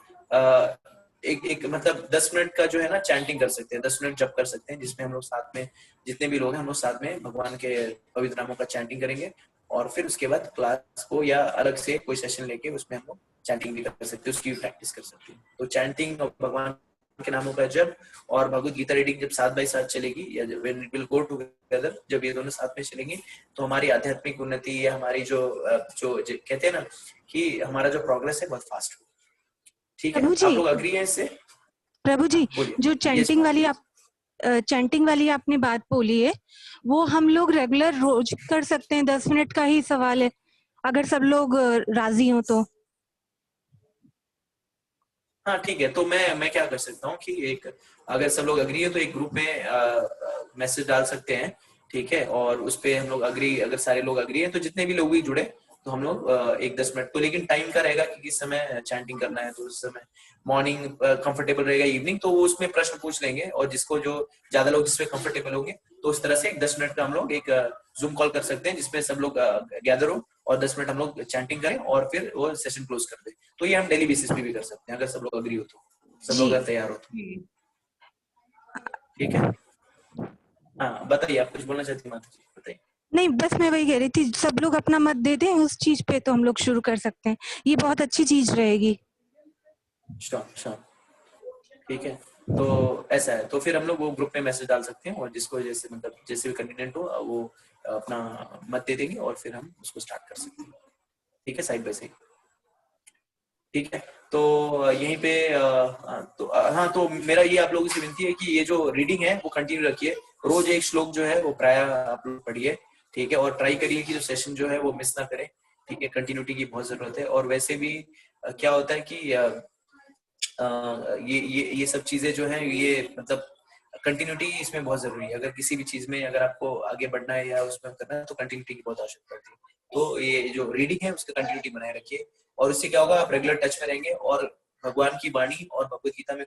एक मतलब 10 मिनट का जो है ना चैंटिंग कर सकते हैं, 10 मिनट जप कर सकते हैं, जिसमें हम लोग साथ में, जितने भी लोग हैं, हम लोग साथ में भगवान के पवित्र नामों का चैंटिंग करेंगे। और फिर उसके बाद क्लास को या अलग से कोई सेशन लेके उसमें हम लोग चैंटिंग भी कर सकते हैं, उसकी भी प्रैक्टिस कर सकते हैं। तो चैंटिंग और भगवान के नामों का जप और भगवद गीता रीडिंग जब साथ बाय साथ चलेगी, या when it will go together, जब ये दोनों साथ में चलेंगे, तो हमारी आध्यात्मिक उन्नति या हमारी जो कहते हैं ना कि हमारा जो प्रोग्रेस है बहुत फास्ट होगा। ठीक है, आप लोग अग्री हैं इससे? प्रभु जी, जो चैंटिंग वाली आपने बात बोली है, वो हम लोग रेगुलर रोज कर सकते हैं? 10 मिनट का ही सवाल है, अगर सब लोग राजी हो तो। हाँ ठीक है, तो मैं क्या कर सकता हूँ कि एक, अगर सब लोग अग्री है तो एक ग्रुप में मैसेज डाल सकते हैं, ठीक है, और उस पे हम लोग अग्री, अगर सारे लोग अग्री हैं तो जितने भी लोग भी जुड़े तो हम लोग एक 10 मिनट तो, लेकिन टाइम का रहेगा कि किस समय चैंटिंग करना है, तो उस समय मॉर्निंग कंफर्टेबल रहेगा, इवनिंग तो वो उसमें प्रश्न पूछ लेंगे, और जिसको जो ज्यादा लोग जिसमें कंफर्टेबल होंगे तो उस तरह से एक 10 मिनट का हम लोग एक जूम कॉल कर सकते हैं जिसमें सब लोग गैदर हो और 10 मिनट हम लोग चैंटिंग करें और फिर वो सेशन क्लोज कर दें। तो ये हम डेली बेसिस पे भी कर सकते हैं अगर सब लोग अग्री हो तो, सब लोग जी अगर तैयार हो तो, ठीक है। हाँ बताइए, आप कुछ बोलना चाहती हैं माता जी, बताइए। नहीं, बस मैं वही कह रही थी, सब लोग अपना मत दे दें उस चीज पे तो हम लोग शुरू कर सकते हैं, ये बहुत अच्छी चीज रहेगी। श्योर, ठीक है, तो ऐसा है, तो फिर हम लोग वो ग्रुप में मैसेज डाल सकते हैं और जिसको जैसे मतलब जैसे भी कन्वीनियंट हो वो अपना मत दे देंगे और फिर हम उसको स्टार्ट कर सकते हैं, ठीक है, साइड बाय साइड, ठीक है। तो यहीं पे हाँ, तो मेरा ये आप लोगों से विनती है कि ये जो रीडिंग है वो कंटिन्यू रखिए, रोज एक श्लोक जो है वो प्राय आप लोग पढ़िए, ठीक है, और ट्राई करिए कि जो सेशन जो है वो मिस ना करें, ठीक है, कंटिन्यूटी की बहुत जरूरत है। और वैसे भी क्या होता है कि ये सब चीजें जो है ये मतलब कंटिन्यूटी इसमें बहुत जरूरी है, अगर किसी भी चीज में अगर आपको आगे बढ़ना है या उसमें करना है तो कंटिन्यूटी की बहुत आवश्यकता होती है। तो ये जो रीडिंग है उसका कंटिन्यूटी बनाए रखिए, और उससे क्या होगा, आप रेगुलर टच में रहेंगे, और भगवान की वाणी और भगवत गीता में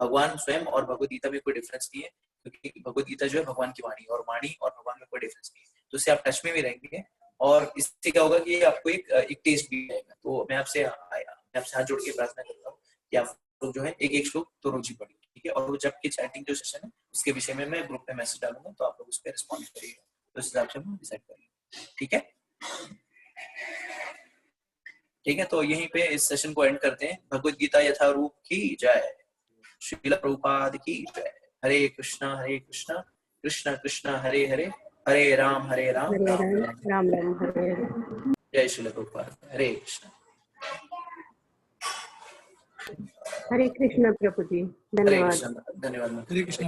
भगवान स्वयं और भगवत गीता में कोई डिफरेंस नहीं है, क्योंकि भगवत गीता जो है भगवान की वाणी, और वाणी और भगवान में कोई डिफरेंस नहीं है, तो उससे आप टच में भी रहेंगे, और इससे क्या होगा कि आपको एक टेस्ट भी आएगा। तो मैं आपसे हाथ जोड़ के प्रार्थना करता हूँ कि आप लोग जो है एक एक श्लोक तो रोज ही पढ़िए, ठीक है, और वो जब की चैटिंग जो सेशन है उसके विषय में मैं ग्रुप में मैसेज डालूंगा, तो आप लोग उस पर रिस्पॉन्ड करिएगा, तो इस हिसाब से हम डिसाइड करेंगे, ठीक है। ठीक है, तो यहीं पे इस सेशन को एंड करते हैं। भगवत गीता यथारूप की जय, श्रील प्रभुपाद की जय। हरे कृष्णा कृष्ण कृष्ण हरे हरे, हरे राम हरे राम राम राम राम राम हरे हरे। जय श्रील प्रभुपाद। हरे कृष्ण। हरे कृष्ण प्रभु जी, हरे धन्यवाद। कृष्ण, धन्यवाद। हरे कृष्ण।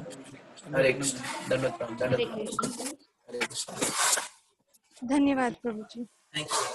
हरे कृष्ण, धन्यवाद। हरे कृष्ण। हरे कृष्ण। धन्यवाद प्रभु जी। Thank you.